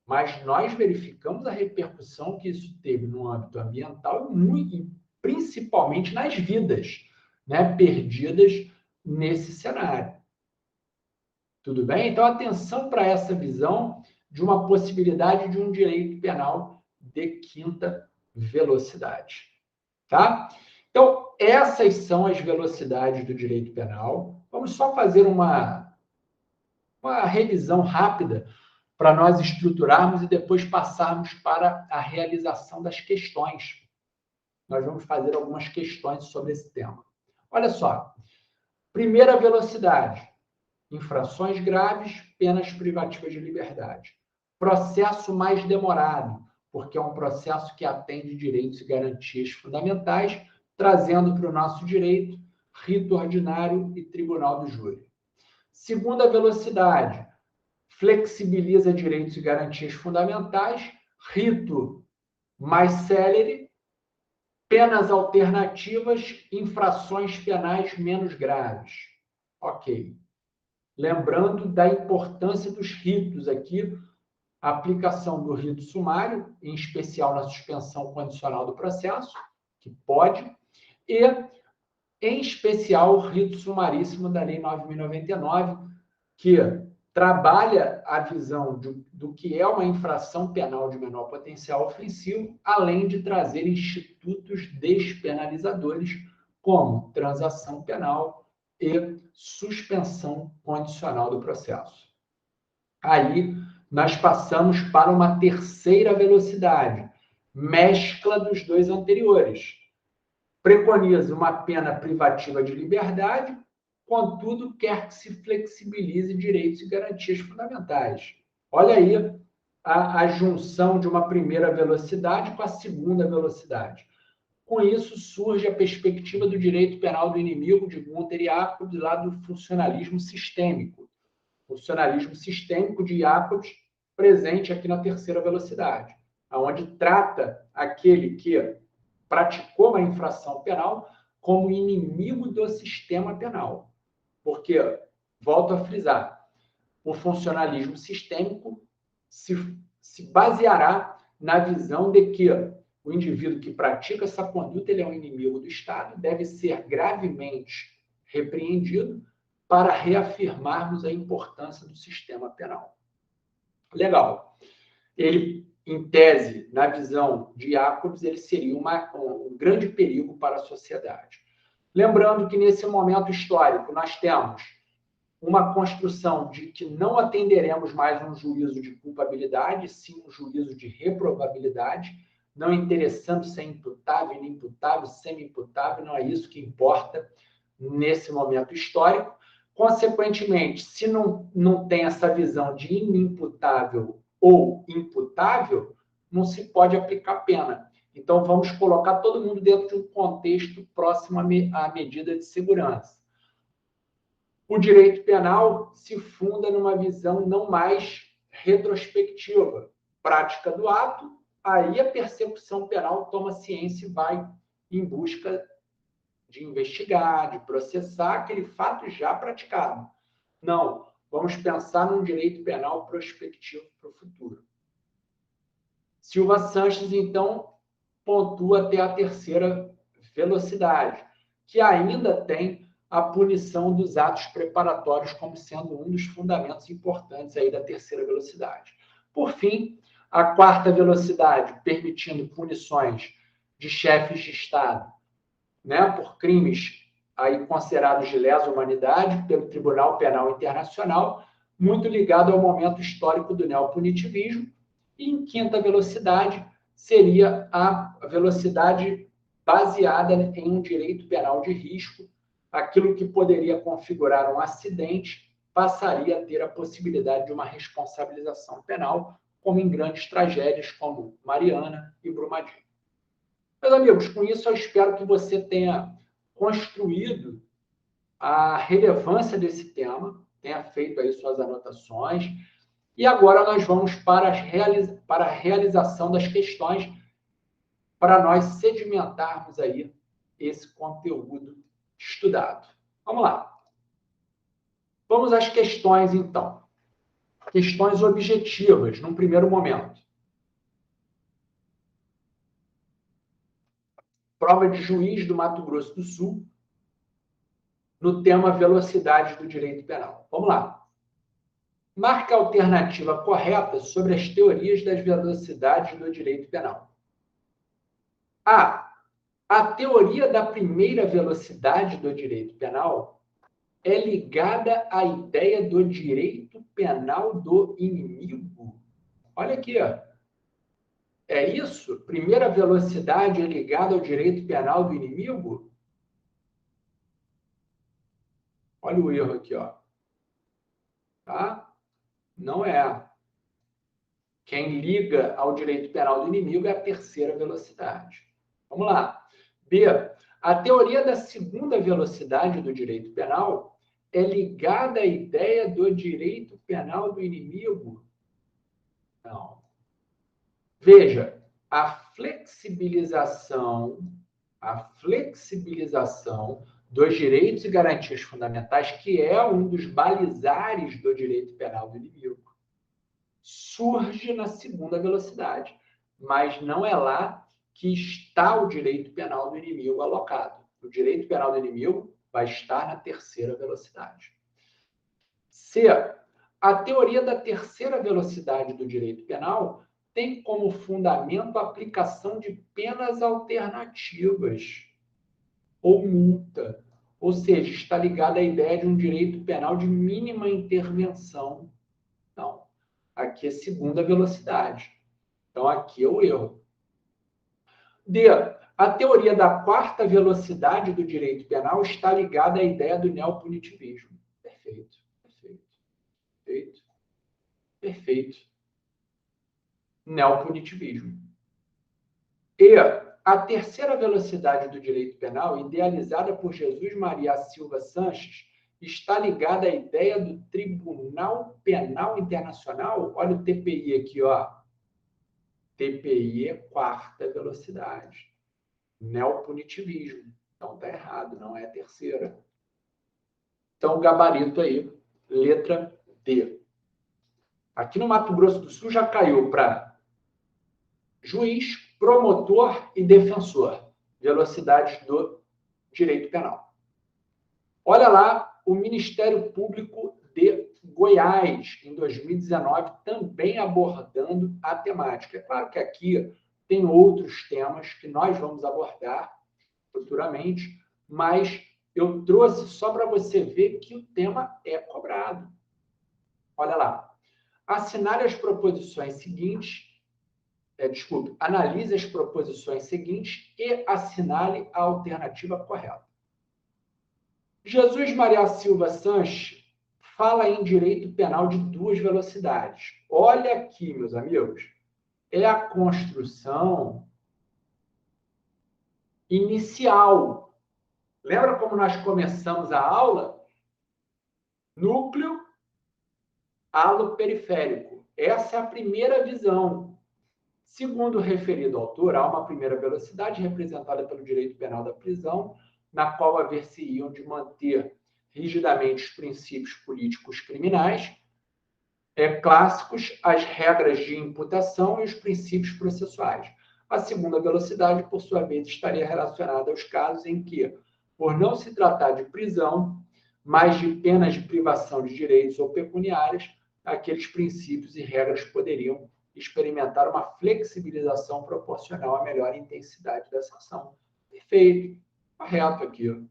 Mas nós verificamos a repercussão que isso teve no âmbito ambiental e principalmente nas vidas, né, perdidas nesse cenário. Tudo bem? Então, atenção para essa visão de uma possibilidade de um direito penal de quinta velocidade. Tá? Então, essas são as velocidades do direito penal. Vamos só fazer uma revisão rápida para nós estruturarmos e depois passarmos para a realização das questões. Nós vamos fazer algumas questões sobre esse tema. Olha só. Primeira velocidade. Infrações graves, penas privativas de liberdade. Processo mais demorado, porque é um processo que atende direitos e garantias fundamentais, trazendo para o nosso direito rito ordinário e tribunal do júri. Segunda velocidade, flexibiliza direitos e garantias fundamentais, rito mais célere, penas alternativas, infrações penais menos graves. Ok. Lembrando da importância dos ritos aqui, a aplicação do rito sumário, em especial na suspensão condicional do processo, que pode, e, em especial, o rito sumaríssimo da Lei 9.099, que trabalha a visão do que é uma infração penal de menor potencial ofensivo, além de trazer institutos despenalizadores, como transação penal e suspensão condicional do processo. Aí, nós passamos para uma terceira velocidade, mescla dos dois anteriores. Preconiza uma pena privativa de liberdade, contudo, quer que se flexibilize direitos e garantias fundamentais. Olha aí a junção de uma primeira velocidade com a segunda velocidade. Com isso, surge a perspectiva do direito penal do inimigo de Gunther e Jacobs, lá do funcionalismo sistêmico. Funcionalismo sistêmico de Jacobs, presente aqui na terceira velocidade, onde trata aquele que praticou uma infração penal como inimigo do sistema penal. Porque, volto a frisar, o funcionalismo sistêmico se baseará na visão de que o indivíduo que pratica essa conduta ele é um inimigo do Estado, deve ser gravemente repreendido para reafirmarmos a importância do sistema penal. Legal. Ele, em tese, na visão de Jacobs, ele seria um grande perigo para a sociedade. Lembrando que, nesse momento histórico, nós temos uma construção de que não atenderemos mais um juízo de culpabilidade, sim um juízo de reprovabilidade, não interessando se é imputável, inimputável, semi-imputável, não é isso que importa nesse momento histórico. Consequentemente, se não tem essa visão de inimputável ou imputável, não se pode aplicar pena. Então, vamos colocar todo mundo dentro de um contexto próximo à medida de segurança. O direito penal se funda numa visão não mais retrospectiva. Prática do ato, aí a persecução penal toma ciência e vai em busca de investigar, de processar aquele fato já praticado. Não, vamos pensar num direito penal prospectivo para o futuro. Silva Sanches, então, pontua até a terceira velocidade, que ainda tem a punição dos atos preparatórios como sendo um dos fundamentos importantes aí da terceira velocidade. Por fim, a quarta velocidade, permitindo punições de chefes de Estado, né, por crimes aí considerados de lesa humanidade pelo Tribunal Penal Internacional, muito ligado ao momento histórico do neopunitivismo. E em quinta velocidade seria a velocidade baseada em um direito penal de risco. Aquilo que poderia configurar um acidente passaria a ter a possibilidade de uma responsabilização penal, como em grandes tragédias como Mariana e Brumadinho. Meus amigos, com isso eu espero que você tenha construído a relevância desse tema, tenha feito aí suas anotações, e agora nós vamos para a realização das questões, para nós sedimentarmos aí esse conteúdo estudado. Vamos lá. Vamos às questões, então. Questões objetivas, num primeiro momento. Prova de juiz do Mato Grosso do Sul, no tema velocidade do direito penal. Vamos lá. Marque a alternativa correta sobre as teorias das velocidades do direito penal. A. A teoria da primeira velocidade do direito penal é ligada à ideia do direito penal do inimigo. Olha aqui, ó. É isso? Primeira velocidade é ligada ao direito penal do inimigo? Olha o erro aqui, ó. Tá? Não é. Quem liga ao direito penal do inimigo é a terceira velocidade. Vamos lá. B. A teoria da segunda velocidade do direito penal é ligada à ideia do direito penal do inimigo? Não. Veja, a flexibilização dos direitos e garantias fundamentais, que é um dos balizares do direito penal do inimigo, surge na segunda velocidade, mas não é lá que está o direito penal do inimigo alocado. O direito penal do inimigo vai estar na terceira velocidade. C. A teoria da terceira velocidade do direito penal tem como fundamento a aplicação de penas alternativas ou multa, ou seja, está ligada à ideia de um direito penal de mínima intervenção. Não, aqui é segunda velocidade. Então, aqui é o erro. D. A teoria da quarta velocidade do direito penal está ligada à ideia do neopunitivismo. Perfeito, perfeito, perfeito, perfeito. Neopunitivismo. E a terceira velocidade do direito penal, idealizada por Jesus Maria Silva Sanches, está ligada à ideia do Tribunal Penal Internacional. Olha o TPI aqui, ó. TPI é quarta velocidade. Neopunitivismo. Então, está errado, não é a terceira. Então, o gabarito aí, letra D. Aqui no Mato Grosso do Sul já caiu para juiz, promotor e defensor. Velocidades do direito penal. Olha lá, o Ministério Público de Goiás, em 2019, também abordando a temática. É claro que aqui tem outros temas que nós vamos abordar futuramente, mas eu trouxe só para você ver que o tema é cobrado. Olha lá. Assinale as proposições seguintes, analise as proposições seguintes e assinale a alternativa correta. Jesus Maria Silva Sanches fala em direito penal de duas velocidades. Olha aqui, meus amigos, é a construção inicial. Lembra como nós começamos a aula? Núcleo, halo periférico. Essa é a primeira visão. Segundo o referido autor, há uma primeira velocidade representada pelo direito penal da prisão, na qual haver-se-iam de manter rigidamente os princípios políticos criminais, clássicos, as regras de imputação e os princípios processuais. A segunda velocidade, por sua vez, estaria relacionada aos casos em que, por não se tratar de prisão, mas de penas de privação de direitos ou pecuniárias, aqueles princípios e regras poderiam experimentar uma flexibilização proporcional à melhor intensidade da sanção. Perfeito. Correto aqui.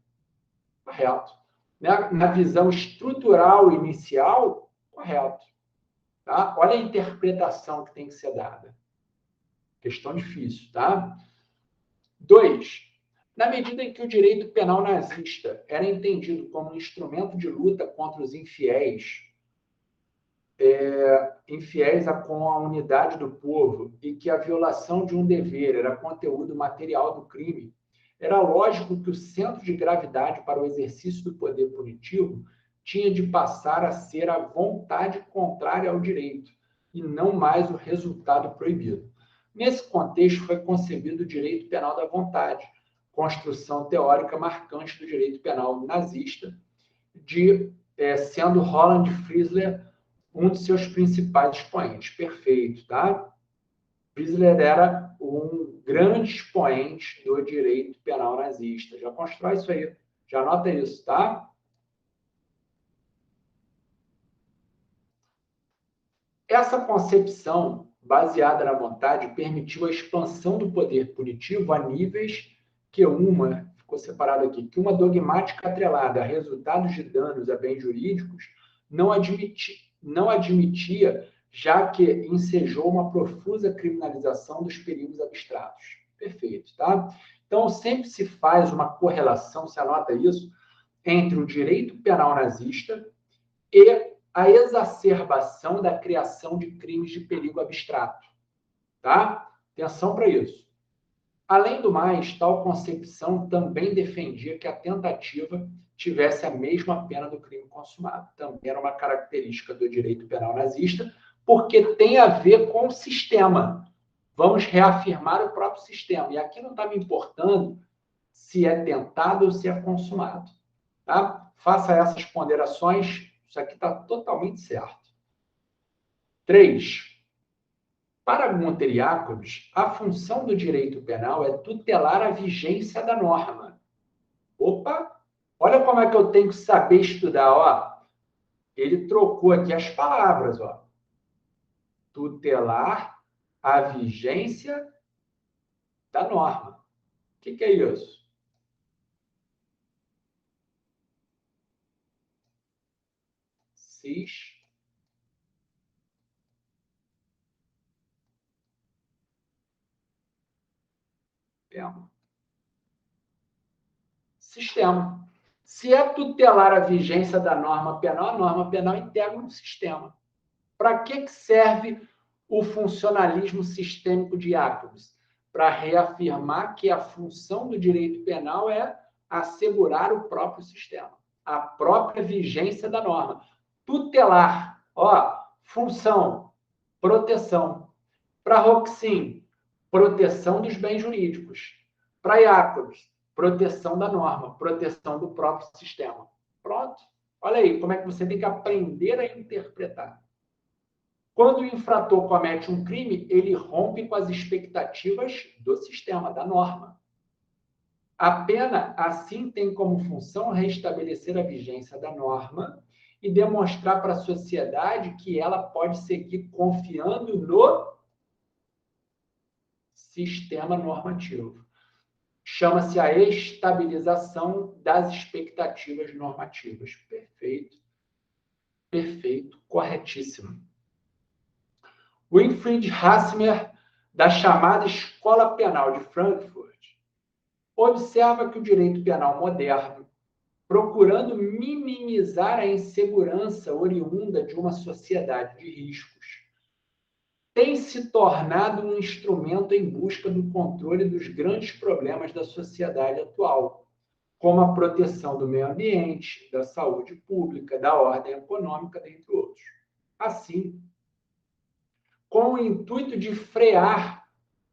Correto. Na visão estrutural inicial, correto. Tá? Olha a interpretação que tem que ser dada. Questão difícil, tá? 2. Na medida em que o direito penal nazista era entendido como um instrumento de luta contra os infiéis, com a unidade do povo, e que a violação de um dever era conteúdo material do crime, era lógico que o centro de gravidade para o exercício do poder punitivo tinha de passar a ser a vontade contrária ao direito, e não mais o resultado proibido. Nesse contexto, foi concebido o direito penal da vontade, construção teórica marcante do direito penal nazista, sendo Roland Friesler um de seus principais expoentes. Perfeito, tá? Friesler era um grande expoente do direito penal nazista. Já constrói isso aí. Já anota isso, tá? Essa concepção, baseada na vontade, permitiu a expansão do poder punitivo a níveis que uma, ficou separado aqui, que uma dogmática atrelada a resultados de danos a bens jurídicos não admitia, já que ensejou uma profusa criminalização dos perigos abstratos. Perfeito, tá? Então, sempre se faz uma correlação, se anota isso, entre o direito penal nazista e a exacerbação da criação de crimes de perigo abstrato. Tá? Atenção para isso. Além do mais, tal concepção também defendia que a tentativa tivesse a mesma pena do crime consumado. Também era uma característica do direito penal nazista, porque tem a ver com o sistema. Vamos reafirmar o próprio sistema. E aqui não está me importando se é tentado ou se é consumado. Tá? Faça essas ponderações. Isso aqui está totalmente certo. 3. Para Monteriácodes, a função do direito penal é tutelar a vigência da norma. Opa! Olha como é que eu tenho que saber estudar. Ó. Ele trocou aqui as palavras. Ó. Tutelar a vigência da norma. O que é isso? Sistema. Sistema. Se é tutelar a vigência da norma penal, a norma penal integra um sistema. Para que serve o funcionalismo sistêmico de Jacobs? Para reafirmar que a função do direito penal é assegurar o próprio sistema, a própria vigência da norma. Tutelar, ó, função, proteção. Para Roxin, proteção dos bens jurídicos. Para Jacobs, proteção da norma, proteção do próprio sistema. Pronto. Olha aí como é que você tem que aprender a interpretar. Quando o infrator comete um crime, ele rompe com as expectativas do sistema, da norma. A pena, assim, tem como função restabelecer a vigência da norma e demonstrar para a sociedade que ela pode seguir confiando no sistema normativo. Chama-se a estabilização das expectativas normativas. Perfeito. Perfeito. Corretíssimo. Winfried Hasmer, da chamada Escola Penal de Frankfurt, observa que o direito penal moderno, procurando minimizar a insegurança oriunda de uma sociedade de riscos, tem se tornado um instrumento em busca do controle dos grandes problemas da sociedade atual, como a proteção do meio ambiente, da saúde pública, da ordem econômica, dentre outros. Assim, com o intuito de frear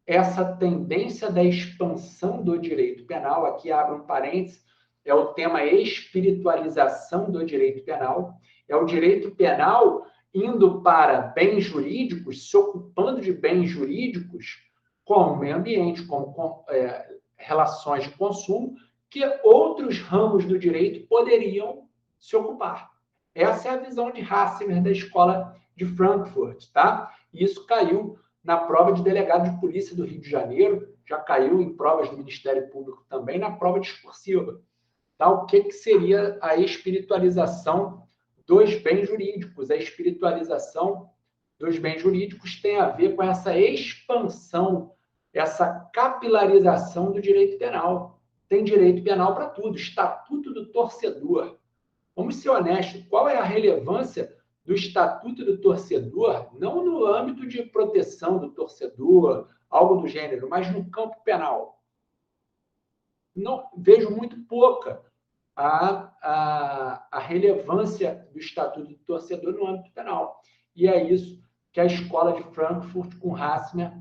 essa tendência da expansão do direito penal, aqui abre um parênteses, é o tema espiritualização do direito penal, é o direito penal indo para bens jurídicos, se ocupando de bens jurídicos, como meio ambiente, como relações de consumo, que outros ramos do direito poderiam se ocupar. Essa é a visão de Hasmer da Escola de Frankfurt, tá? Isso caiu na prova de delegado de polícia do Rio de Janeiro, já caiu em provas do Ministério Público também, na prova discursiva. Tá? O que seria a espiritualização dos bens jurídicos? A espiritualização dos bens jurídicos tem a ver com essa expansão, essa capilarização do direito penal. Tem direito penal para tudo, Estatuto do Torcedor. Vamos ser honestos, qual é a relevância do Estatuto do Torcedor, não no âmbito de proteção do torcedor, algo do gênero, mas no campo penal? Não, vejo muito pouca a relevância do Estatuto do Torcedor no âmbito penal. E é isso que a Escola de Frankfurt, com Hasmer,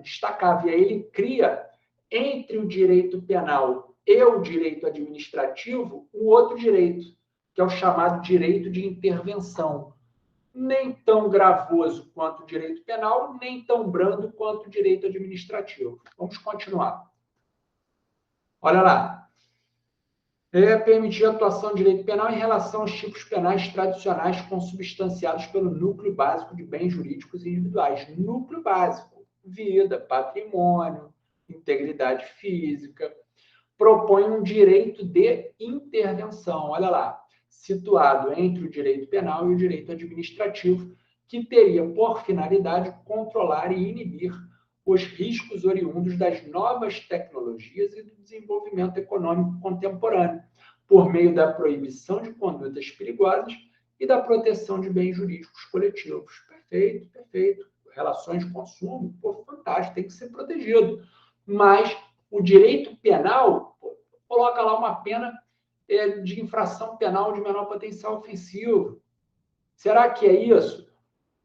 destacava. E aí ele cria, entre o direito penal e o direito administrativo, um outro direito, que é o chamado direito de intervenção. Nem tão gravoso quanto o direito penal, nem tão brando quanto o direito administrativo. Vamos continuar. Olha lá. Permitir a atuação de direito penal em relação aos tipos penais tradicionais consubstanciados pelo núcleo básico de bens jurídicos individuais. Núcleo básico, vida, patrimônio, integridade física, propõe um direito de intervenção, olha lá, situado entre o direito penal e o direito administrativo, que teria por finalidade controlar e inibir os riscos oriundos das novas tecnologias e do desenvolvimento econômico contemporâneo, por meio da proibição de condutas perigosas e da proteção de bens jurídicos coletivos. Perfeito, perfeito. Relações de consumo, pô, fantástico, tem que ser protegido. Mas o direito penal coloca lá uma pena de infração penal de menor potencial ofensivo. Será que é isso?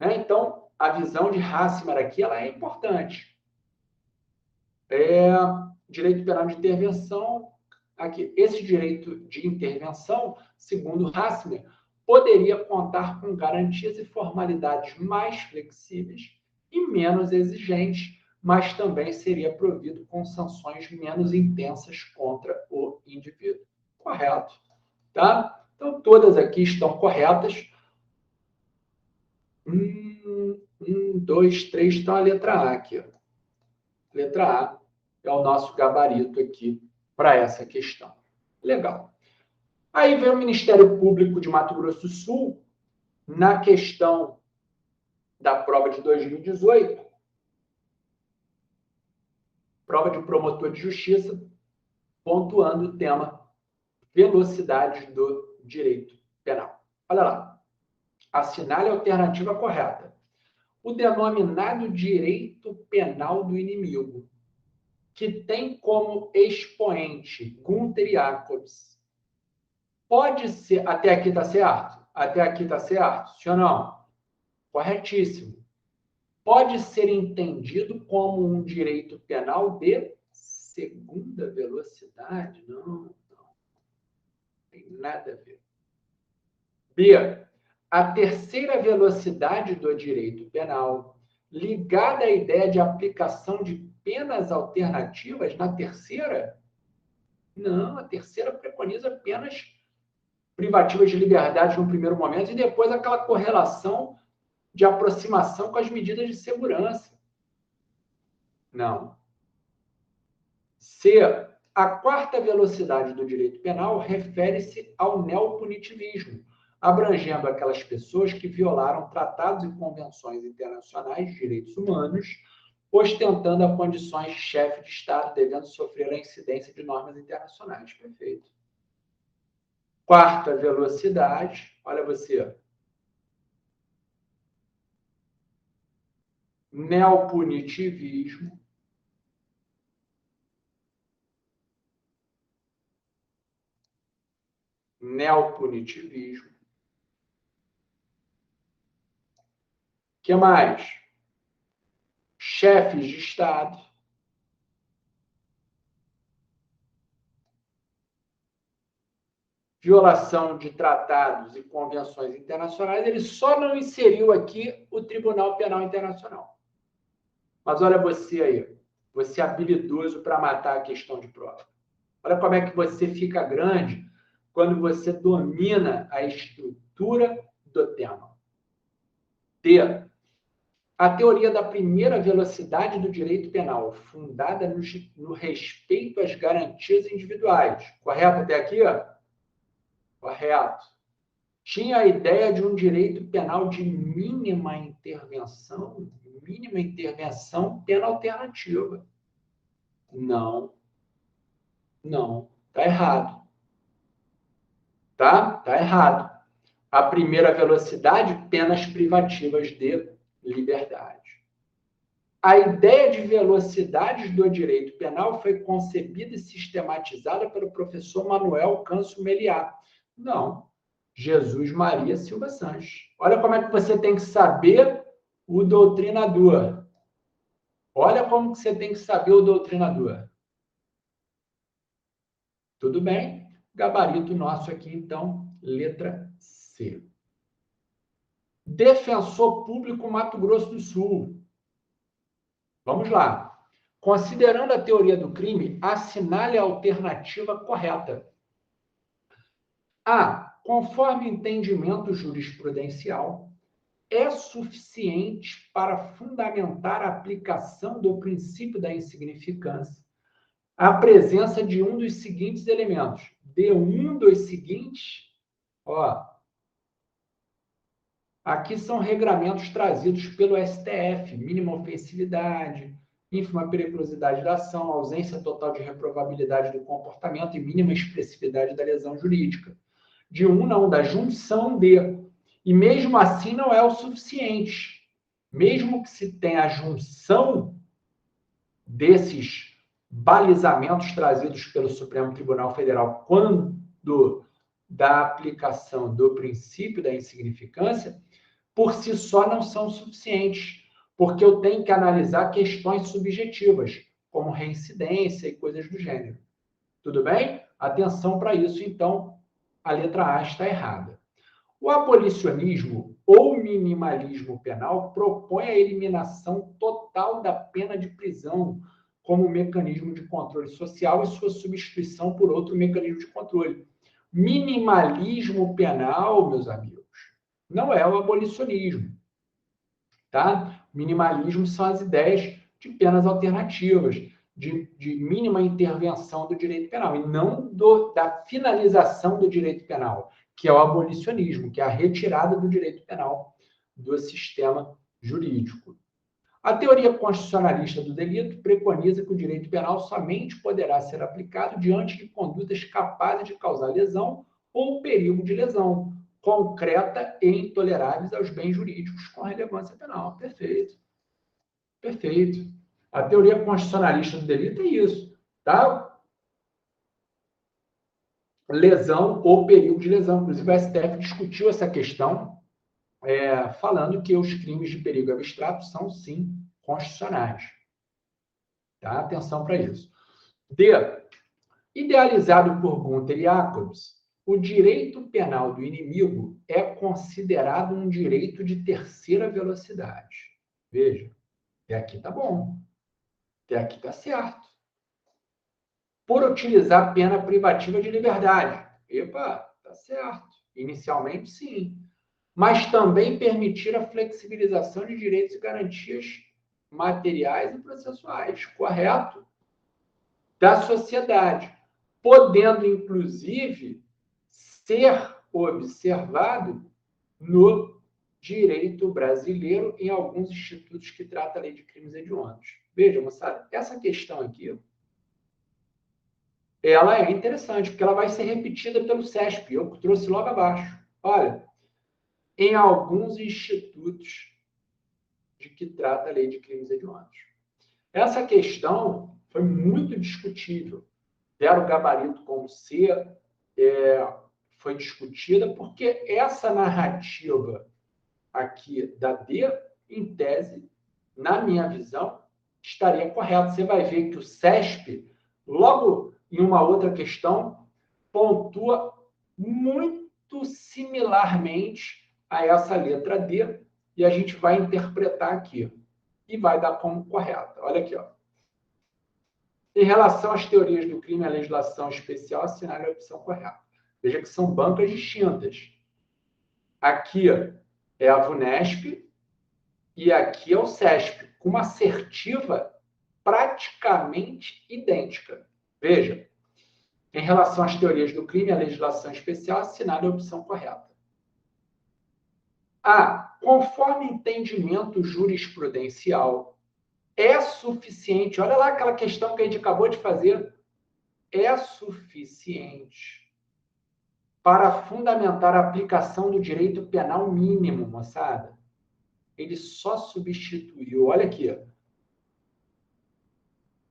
Então, a visão de Hassmer aqui ela é importante. Direito penal de intervenção, aqui, esse direito de intervenção, segundo Hassmer, poderia contar com garantias e formalidades mais flexíveis e menos exigentes, mas também seria provido com sanções menos intensas contra o indivíduo. Correto. Tá? Então, todas aqui estão corretas. 1, 2, 3, então a letra A aqui. Letra A é o nosso gabarito aqui para essa questão. Legal. Aí vem o Ministério Público de Mato Grosso do Sul, na questão da prova de 2018, prova de promotor de justiça, pontuando o tema velocidade do direito penal. Olha lá. Assinale a alternativa correta. O denominado direito penal do inimigo, que tem como expoente Gunther Jacobs, pode ser... Até aqui está certo? Até aqui está certo? Sim ou não? Corretíssimo. Pode ser entendido como um direito penal de segunda velocidade? Não, não. Tem nada a ver. B. A terceira velocidade do direito penal, ligada à ideia de aplicação de penas alternativas na terceira? Não, a terceira preconiza penas privativas de liberdade no primeiro momento e depois aquela correlação de aproximação com as medidas de segurança. Não. C. A quarta velocidade do direito penal refere-se ao neopunitivismo, abrangendo aquelas pessoas que violaram tratados e convenções internacionais de direitos humanos, ostentando a condições de chefe de Estado, devendo sofrer a incidência de normas internacionais. Perfeito. Quarta velocidade, olha você. Neopunitivismo. Neopunitivismo. O que mais? Chefes de Estado. Violação de tratados e convenções internacionais, ele só não inseriu aqui o Tribunal Penal Internacional. Mas olha você aí, você é habilidoso para matar a questão de prova. Olha como é que você fica grande quando você domina a estrutura do tema. D. A teoria da primeira velocidade do direito penal, fundada no respeito às garantias individuais. Correto até aqui? Correto. Tinha a ideia de um direito penal de mínima intervenção, pena alternativa. Não. Não. Está errado. Tá? Está errado. A primeira velocidade, penas privativas de liberdade. A ideia de velocidades do direito penal foi concebida e sistematizada pelo professor Manuel Câncio Meliá. Não. Jesus Maria Silva Sanches. Olha como é que você tem que saber o doutrinador. Olha como que você tem que saber o doutrinador. Tudo bem? Gabarito nosso aqui, então, letra C. Defensor Público Mato Grosso do Sul. Vamos lá. Considerando a teoria do crime, assinale a alternativa correta. A. Conforme entendimento jurisprudencial, é suficiente para fundamentar a aplicação do princípio da insignificância a presença de um dos seguintes elementos. De um dos seguintes, ó, aqui são regramentos trazidos pelo STF, mínima ofensividade, ínfima periculosidade da ação, ausência total de reprovabilidade do comportamento e mínima expressividade da lesão jurídica. De um, não, da junção de. E mesmo assim não é o suficiente. Mesmo que se tenha a junção desses balizamentos trazidos pelo Supremo Tribunal Federal quando da aplicação do princípio da insignificância, por si só não são suficientes, porque eu tenho que analisar questões subjetivas, como reincidência e coisas do gênero. Tudo bem? Atenção para isso, então, a letra A está errada. O abolicionismo ou minimalismo penal propõe a eliminação total da pena de prisão como mecanismo de controle social e sua substituição por outro mecanismo de controle. Minimalismo penal, meus amigos, não é o abolicionismo. Tá? Minimalismo são as ideias de penas alternativas, de mínima intervenção do direito penal, e não da finalização do direito penal, que é o abolicionismo, que é a retirada do direito penal do sistema jurídico. A teoria constitucionalista do delito preconiza que o direito penal somente poderá ser aplicado diante de condutas capazes de causar lesão ou perigo de lesão concreta e intoleráveis aos bens jurídicos com relevância penal. Perfeito. Perfeito. A teoria constitucionalista do delito é isso, tá? Lesão ou perigo de lesão. Inclusive, o STF discutiu essa questão, falando que os crimes de perigo abstrato são, sim, constitucionais. Tá? Atenção para isso. D. Idealizado por Gunther e Jacobs, o direito penal do inimigo é considerado um direito de terceira velocidade. Veja, até aqui tá bom. Até aqui tá certo. Por utilizar pena privativa de liberdade. Epa, tá certo. Inicialmente, sim. Mas também permitir a flexibilização de direitos e garantias materiais e processuais, correto? Da sociedade, podendo, inclusive, ser observado no direito brasileiro em alguns institutos que tratam a lei de crimes hediondos. Veja, moçada, essa questão aqui, ela é interessante, porque ela vai ser repetida pelo CESP, eu trouxe logo abaixo. Olha, em alguns institutos de que trata a lei de crimes hediondos. Essa questão foi muito discutível. Deram o gabarito como C, foi discutida, porque essa narrativa aqui da D, em tese, na minha visão, estaria correta. Você vai ver que o CESP, logo em uma outra questão, pontua muito similarmente a essa letra D, e a gente vai interpretar aqui, e vai dar como correta. Olha aqui, ó. Em relação às teorias do crime e à legislação especial, assinale a opção correta. Veja que são bancas distintas. Aqui é a VUNESP e aqui é o CESP, com uma assertiva praticamente idêntica. Veja, em relação às teorias do crime e à legislação especial, assinale a opção correta. A. Conforme entendimento jurisprudencial, é suficiente, olha lá aquela questão que a gente acabou de fazer, é suficiente para fundamentar a aplicação do direito penal mínimo, moçada. Ele só substituiu, olha aqui, ó.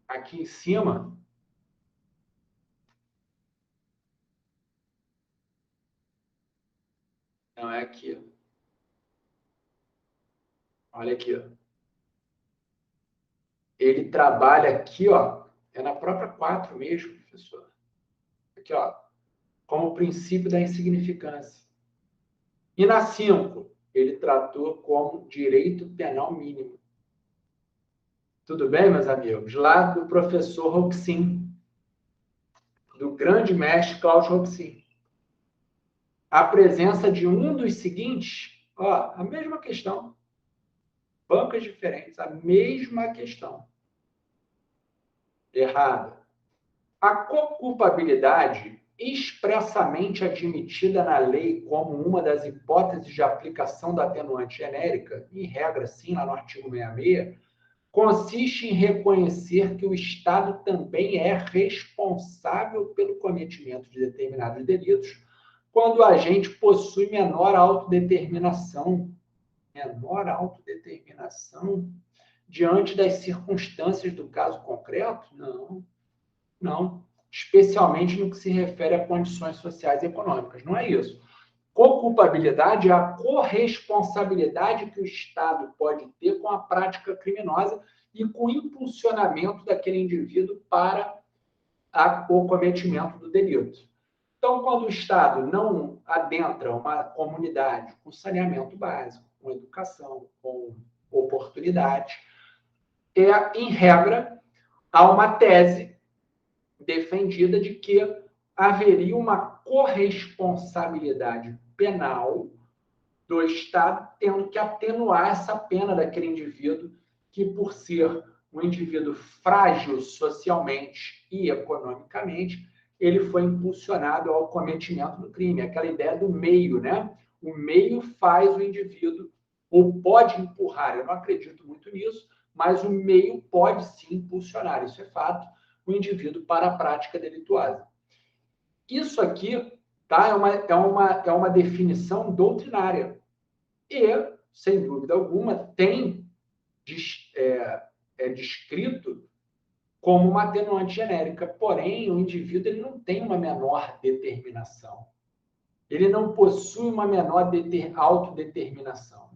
Aqui em cima, não é aqui, olha aqui, ó. Ele trabalha aqui, ó, é na própria 4 mesmo, professor. Aqui, ó, como princípio da insignificância. E na 5, ele tratou como direito penal mínimo. Tudo bem, meus amigos? Lá do professor Roxin, do grande mestre Klaus Roxin. A presença de um dos seguintes Ó, a mesma questão. Bancas diferentes, a mesma questão. Errada. A coculpabilidade, expressamente admitida na lei como uma das hipóteses de aplicação da atenuante genérica, em regra, sim, lá no artigo 66, consiste em reconhecer que o Estado também é responsável pelo cometimento de determinados delitos quando o agente possui menor autodeterminação diante das circunstâncias do caso concreto? Não. Especialmente no que se refere a condições sociais e econômicas. Não é isso. Coculpabilidade é a corresponsabilidade que o Estado pode ter com a prática criminosa e com o impulsionamento daquele indivíduo para o cometimento do delito. Então, quando o Estado não adentra uma comunidade com saneamento básico, com educação, com oportunidade, em regra, há uma tese defendida de que haveria uma corresponsabilidade penal do Estado tendo que atenuar essa pena daquele indivíduo que, por ser um indivíduo frágil socialmente e economicamente, ele foi impulsionado ao cometimento do crime. Aquela ideia do meio, né? O meio faz o indivíduo, ou pode empurrar, eu não acredito muito nisso, mas o meio pode sim impulsionar, isso é fato, o indivíduo para a prática delituosa. Isso aqui, tá, é uma definição doutrinária. E, sem dúvida alguma, tem descrito como uma atenuante genérica. Porém, o indivíduo ele não tem uma menor determinação. Ele não possui uma menor autodeterminação.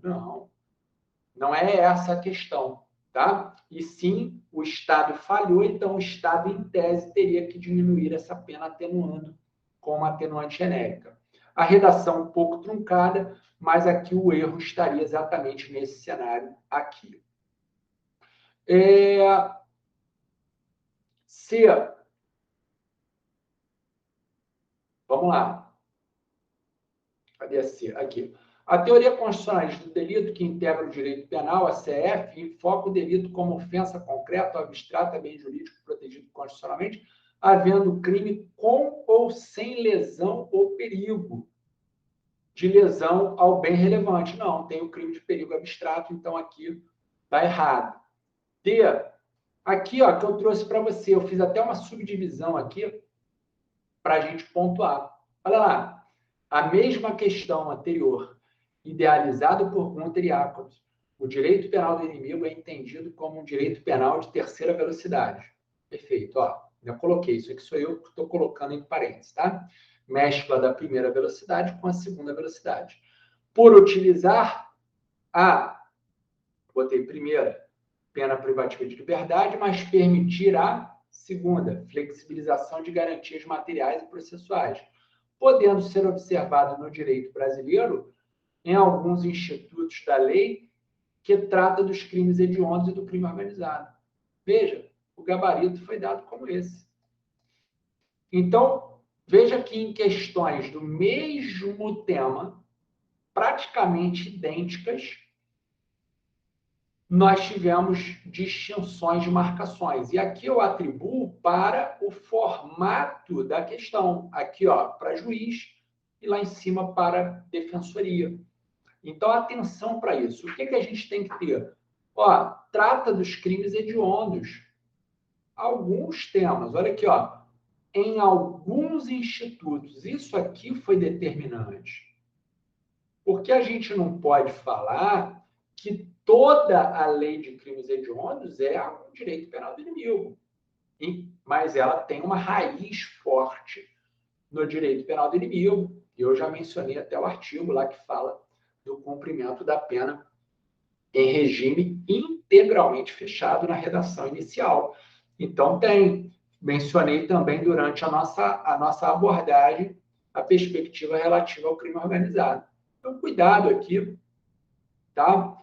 Não é essa a questão. Tá? E sim, o Estado falhou, então o Estado, em tese, teria que diminuir essa pena atenuando com uma atenuante genérica. A redação um pouco truncada, mas aqui o erro estaria exatamente nesse cenário aqui. C. Vamos lá. Cadê a C? Aqui. A teoria constitucionalista do delito, que integra o direito penal, a CF, enfoca o delito como ofensa concreta ou abstrata, bem jurídico protegido constitucionalmente, havendo crime com ou sem lesão ou perigo de lesão ao bem relevante. Não, tem o crime de perigo abstrato, então aqui está errado. D. Aqui, ó, que eu trouxe para você, eu fiz até uma subdivisão aqui para a gente pontuar. Olha lá, a mesma questão anterior, idealizado por Gunther e Jacobs, o direito penal do inimigo é entendido como um direito penal de terceira velocidade. Perfeito, ó, eu coloquei isso aqui, sou eu que estou colocando em parênteses, tá? Mescla da primeira velocidade com a segunda velocidade. Por utilizar botei primeira, pena privativa de liberdade, mas permitir a segunda, flexibilização de garantias materiais e processuais, podendo ser observado no direito brasileiro em alguns institutos da lei que trata dos crimes hediondos e do crime organizado. Veja, o gabarito foi dado como esse. Então, veja que em questões do mesmo tema, praticamente idênticas, nós tivemos distinções de marcações. E aqui eu atribuo para o formato da questão. Aqui, ó, para juiz e lá em cima para defensoria. Então, atenção para isso. O que a gente tem que ter? Ó, trata dos crimes hediondos. Alguns temas. Olha aqui, ó. Em alguns institutos, isso aqui foi determinante. Porque a gente não pode falar que toda a lei de crimes hediondos é um direito penal do inimigo. Mas ela tem uma raiz forte no direito penal do inimigo. Eu já mencionei até o artigo lá que fala do cumprimento da pena em regime integralmente fechado na redação inicial. Então, mencionei também durante a nossa abordagem a perspectiva relativa ao crime organizado. Então, cuidado aqui, tá?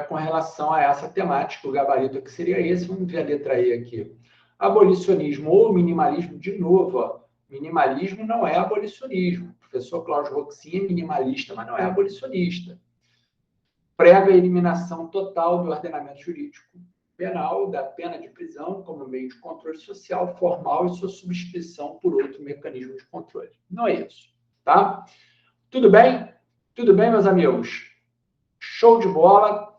Com relação a essa temática, o gabarito aqui seria esse, vamos ver a letra E aqui. Abolicionismo ou minimalismo, de novo, ó, minimalismo não é abolicionismo. O professor Cláudio Roxin é minimalista, mas não é abolicionista. Prega a eliminação total do ordenamento jurídico penal, da pena de prisão como meio de controle social formal e sua substituição por outro mecanismo de controle. Não é isso, tá? Tudo bem? Tudo bem, meus amigos? Show de bola.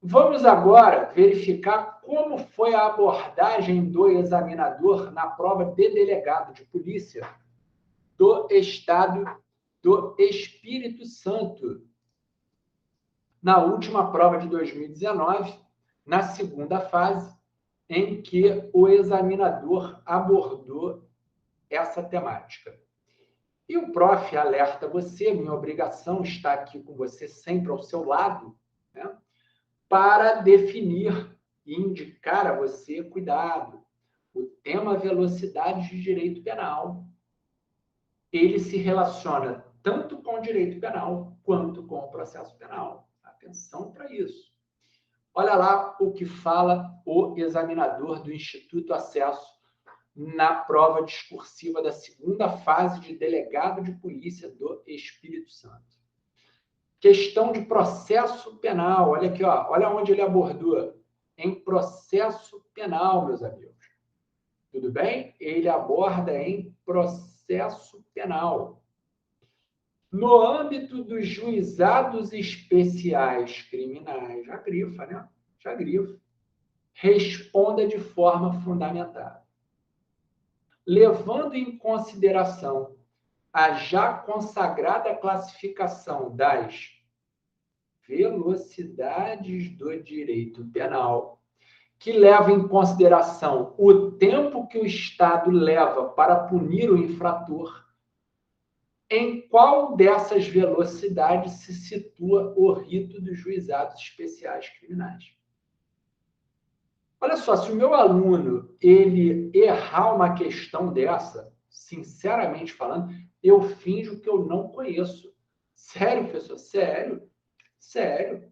Vamos agora verificar como foi a abordagem do examinador na prova de delegado de polícia do Estado do Espírito Santo. Na última prova de 2019, na segunda fase, em que o examinador abordou essa temática. E o prof. Alerta você, minha obrigação está aqui com você sempre ao seu lado, né, para definir e indicar a você, cuidado, o tema velocidade de direito penal, ele se relaciona tanto com o direito penal quanto com o processo penal. Atenção para isso. Olha lá o que fala o examinador do Instituto Acesso na prova discursiva da segunda fase de delegado de polícia do Espírito Santo. Questão de processo penal. Olha aqui, ó, olha onde ele abordou. Em processo penal, meus amigos. Tudo bem? Ele aborda em processo penal. No âmbito dos juizados especiais criminais, já grifa, né? Já grifa. Responda de forma fundamentada. Levando em consideração a já consagrada classificação das velocidades do direito penal, que leva em consideração o tempo que o Estado leva para punir o infrator, em qual dessas velocidades se situa o rito dos juizados especiais criminais? Olha só, se o meu aluno ele errar uma questão dessa, sinceramente falando, eu finjo que eu não conheço. Sério, professor? Sério? Sério.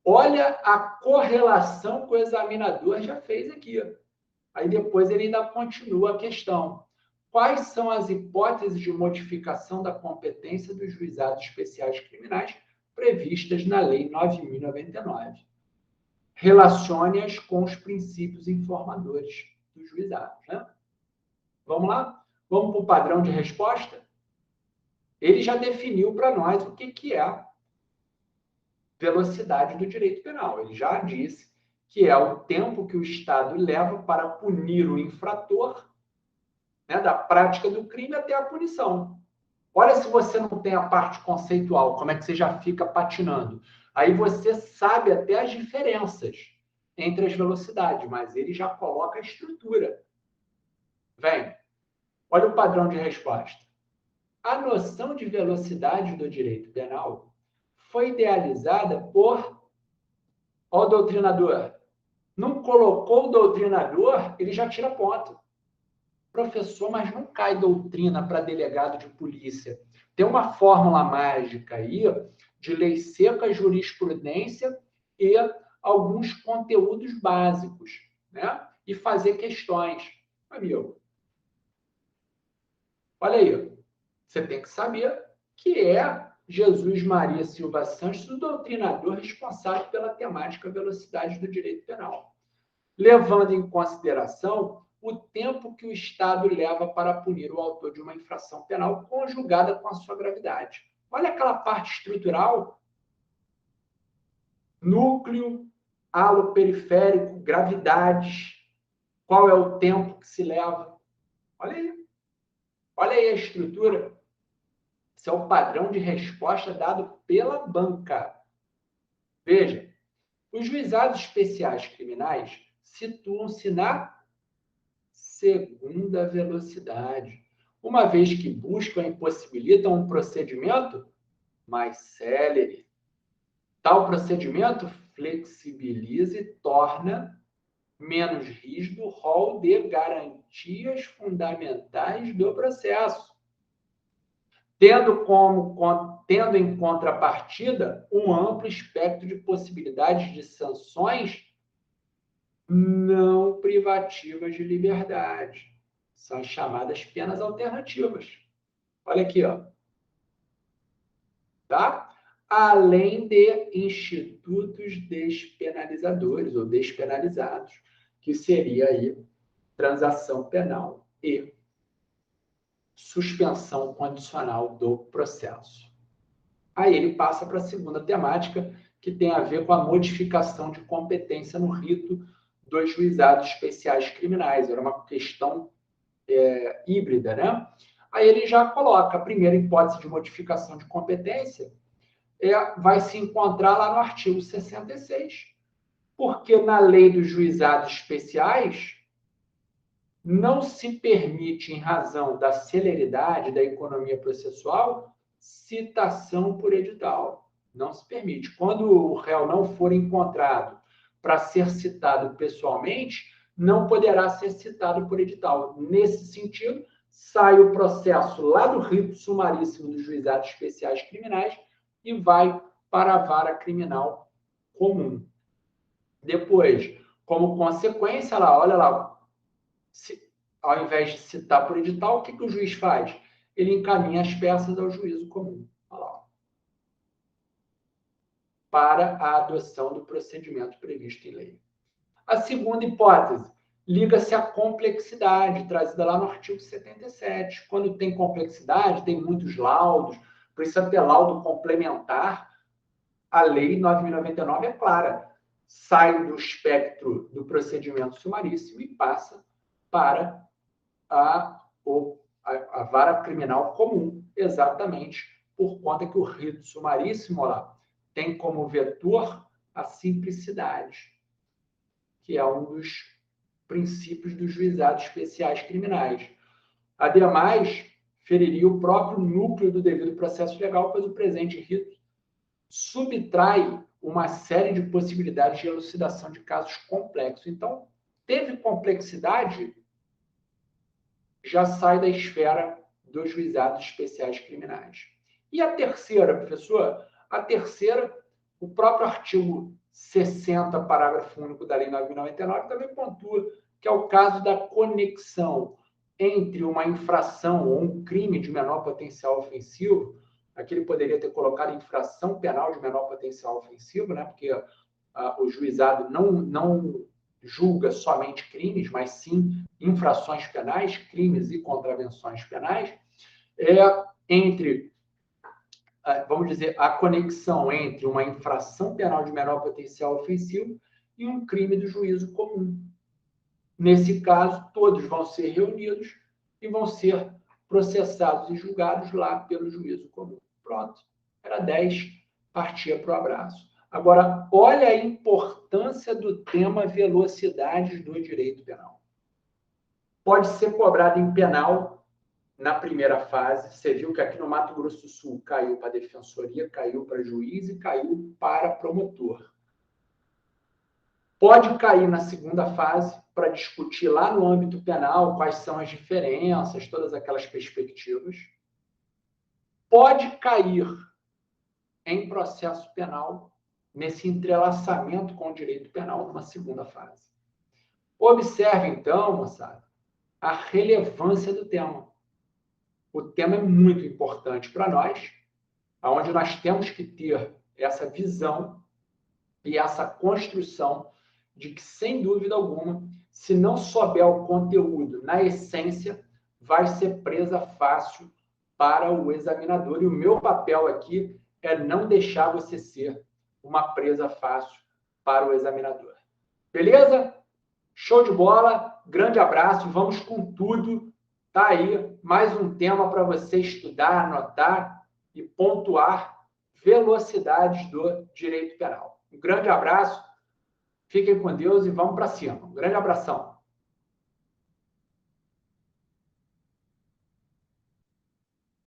Olha a correlação que o examinador já fez aqui. Aí depois ele ainda continua a questão. Quais são as hipóteses de modificação da competência dos juizados especiais criminais previstas na Lei 9.099? Relacione-as com os princípios informadores dos juizados, né? Vamos lá? Vamos para o padrão de resposta? Ele já definiu para nós o que é velocidade do direito penal. Ele já disse que é o tempo que o Estado leva para punir o infrator, né, da prática do crime até a punição. Olha se você não tem a parte conceitual, como é que você já fica patinando. Aí você sabe até as diferenças entre as velocidades, mas ele já coloca a estrutura. Vem, olha o padrão de resposta. A noção de velocidade do direito penal foi idealizada por... Ó, o doutrinador. Não colocou o doutrinador, ele já tira ponto. Professor, mas não cai doutrina para delegado de polícia. Tem uma fórmula mágica aí de lei seca, jurisprudência e alguns conteúdos básicos, né? E fazer questões. Amigo, olha aí, você tem que saber que é Jesus Maria Silva Santos, o doutrinador responsável pela temática velocidade do direito penal, levando em consideração o tempo que o Estado leva para punir o autor de uma infração penal conjugada com a sua gravidade. Olha aquela parte estrutural, núcleo, halo periférico, gravidades, qual é o tempo que se leva. Olha aí a estrutura. Esse é o padrão de resposta dado pela banca. Veja, os juizados especiais criminais situam-se na segunda velocidade, uma vez que buscam e impossibilitam um procedimento mais célere. Tal procedimento flexibiliza e torna menos rígido o rol de garantias fundamentais do processo, tendo em contrapartida um amplo espectro de possibilidades de sanções não privativas de liberdade. São as chamadas penas alternativas. Olha aqui, ó. Tá? Além de institutos despenalizadores ou despenalizados, que seria aí transação penal e suspensão condicional do processo. Aí ele passa para a segunda temática, que tem a ver com a modificação de competência no rito dos juizados especiais criminais. Era uma questão híbrida, né? Aí ele já coloca a primeira hipótese de modificação de competência, vai se encontrar lá no artigo 66, porque na lei dos juizados especiais não se permite, em razão da celeridade da economia processual, citação por edital. Não se permite. Quando o réu não for encontrado para ser citado pessoalmente, não poderá ser citado por edital. Nesse sentido, sai o processo lá do rito sumaríssimo dos juizados especiais criminais e vai para a vara criminal comum. Depois, como consequência, olha lá, ao invés de citar por edital, o que o juiz faz? Ele encaminha as peças ao juízo comum. Olha lá, para a adoção do procedimento previsto em lei. A segunda hipótese liga-se à complexidade, trazida lá no artigo 77. Quando tem complexidade, tem muitos laudos, precisa ter laudo complementar. A lei 9.099 é clara. Sai do espectro do procedimento sumaríssimo e passa para a vara criminal comum, exatamente por conta que o rito sumaríssimo lá tem como vetor a simplicidade, que é um dos princípios dos juizados especiais criminais. Ademais, feriria o próprio núcleo do devido processo legal, pois o presente rito subtrai uma série de possibilidades de elucidação de casos complexos. Então, teve complexidade, já sai da esfera dos juizados especiais criminais. E a terceira, professor? A terceira, o próprio artigo 60, parágrafo único da Lei 9.099, também pontua que é o caso da conexão entre uma infração ou um crime de menor potencial ofensivo. Aqui ele poderia ter colocado infração penal de menor potencial ofensivo, né? Porque o juizado não julga somente crimes, mas sim infrações penais, crimes e contravenções penais, entre, vamos dizer, a conexão entre uma infração penal de menor potencial ofensivo e um crime do juízo comum. Nesse caso, todos vão ser reunidos e vão ser processados e julgados lá pelo juízo comum. Pronto, era 10, partia para o abraço. Agora, olha a importância do tema velocidades do direito penal. Pode ser cobrado em penal na primeira fase. Você viu que aqui no Mato Grosso do Sul caiu para a defensoria, caiu para juiz e caiu para promotor. Pode cair na segunda fase para discutir lá no âmbito penal quais são as diferenças, todas aquelas perspectivas. Pode cair em processo penal, nesse entrelaçamento com o direito penal numa segunda fase. Observe, então, moçada, a relevância do tema. O tema é muito importante para nós, onde nós temos que ter essa visão e essa construção de que, sem dúvida alguma, se não souber o conteúdo na essência, vai ser presa fácil para o examinador. E o meu papel aqui é não deixar você ser uma presa fácil para o examinador. Beleza? Show de bola, grande abraço, vamos com tudo. Tá aí mais um tema para você estudar, anotar e pontuar: velocidades do direito penal. Um grande abraço, fiquem com Deus e vamos para cima. Um grande abração.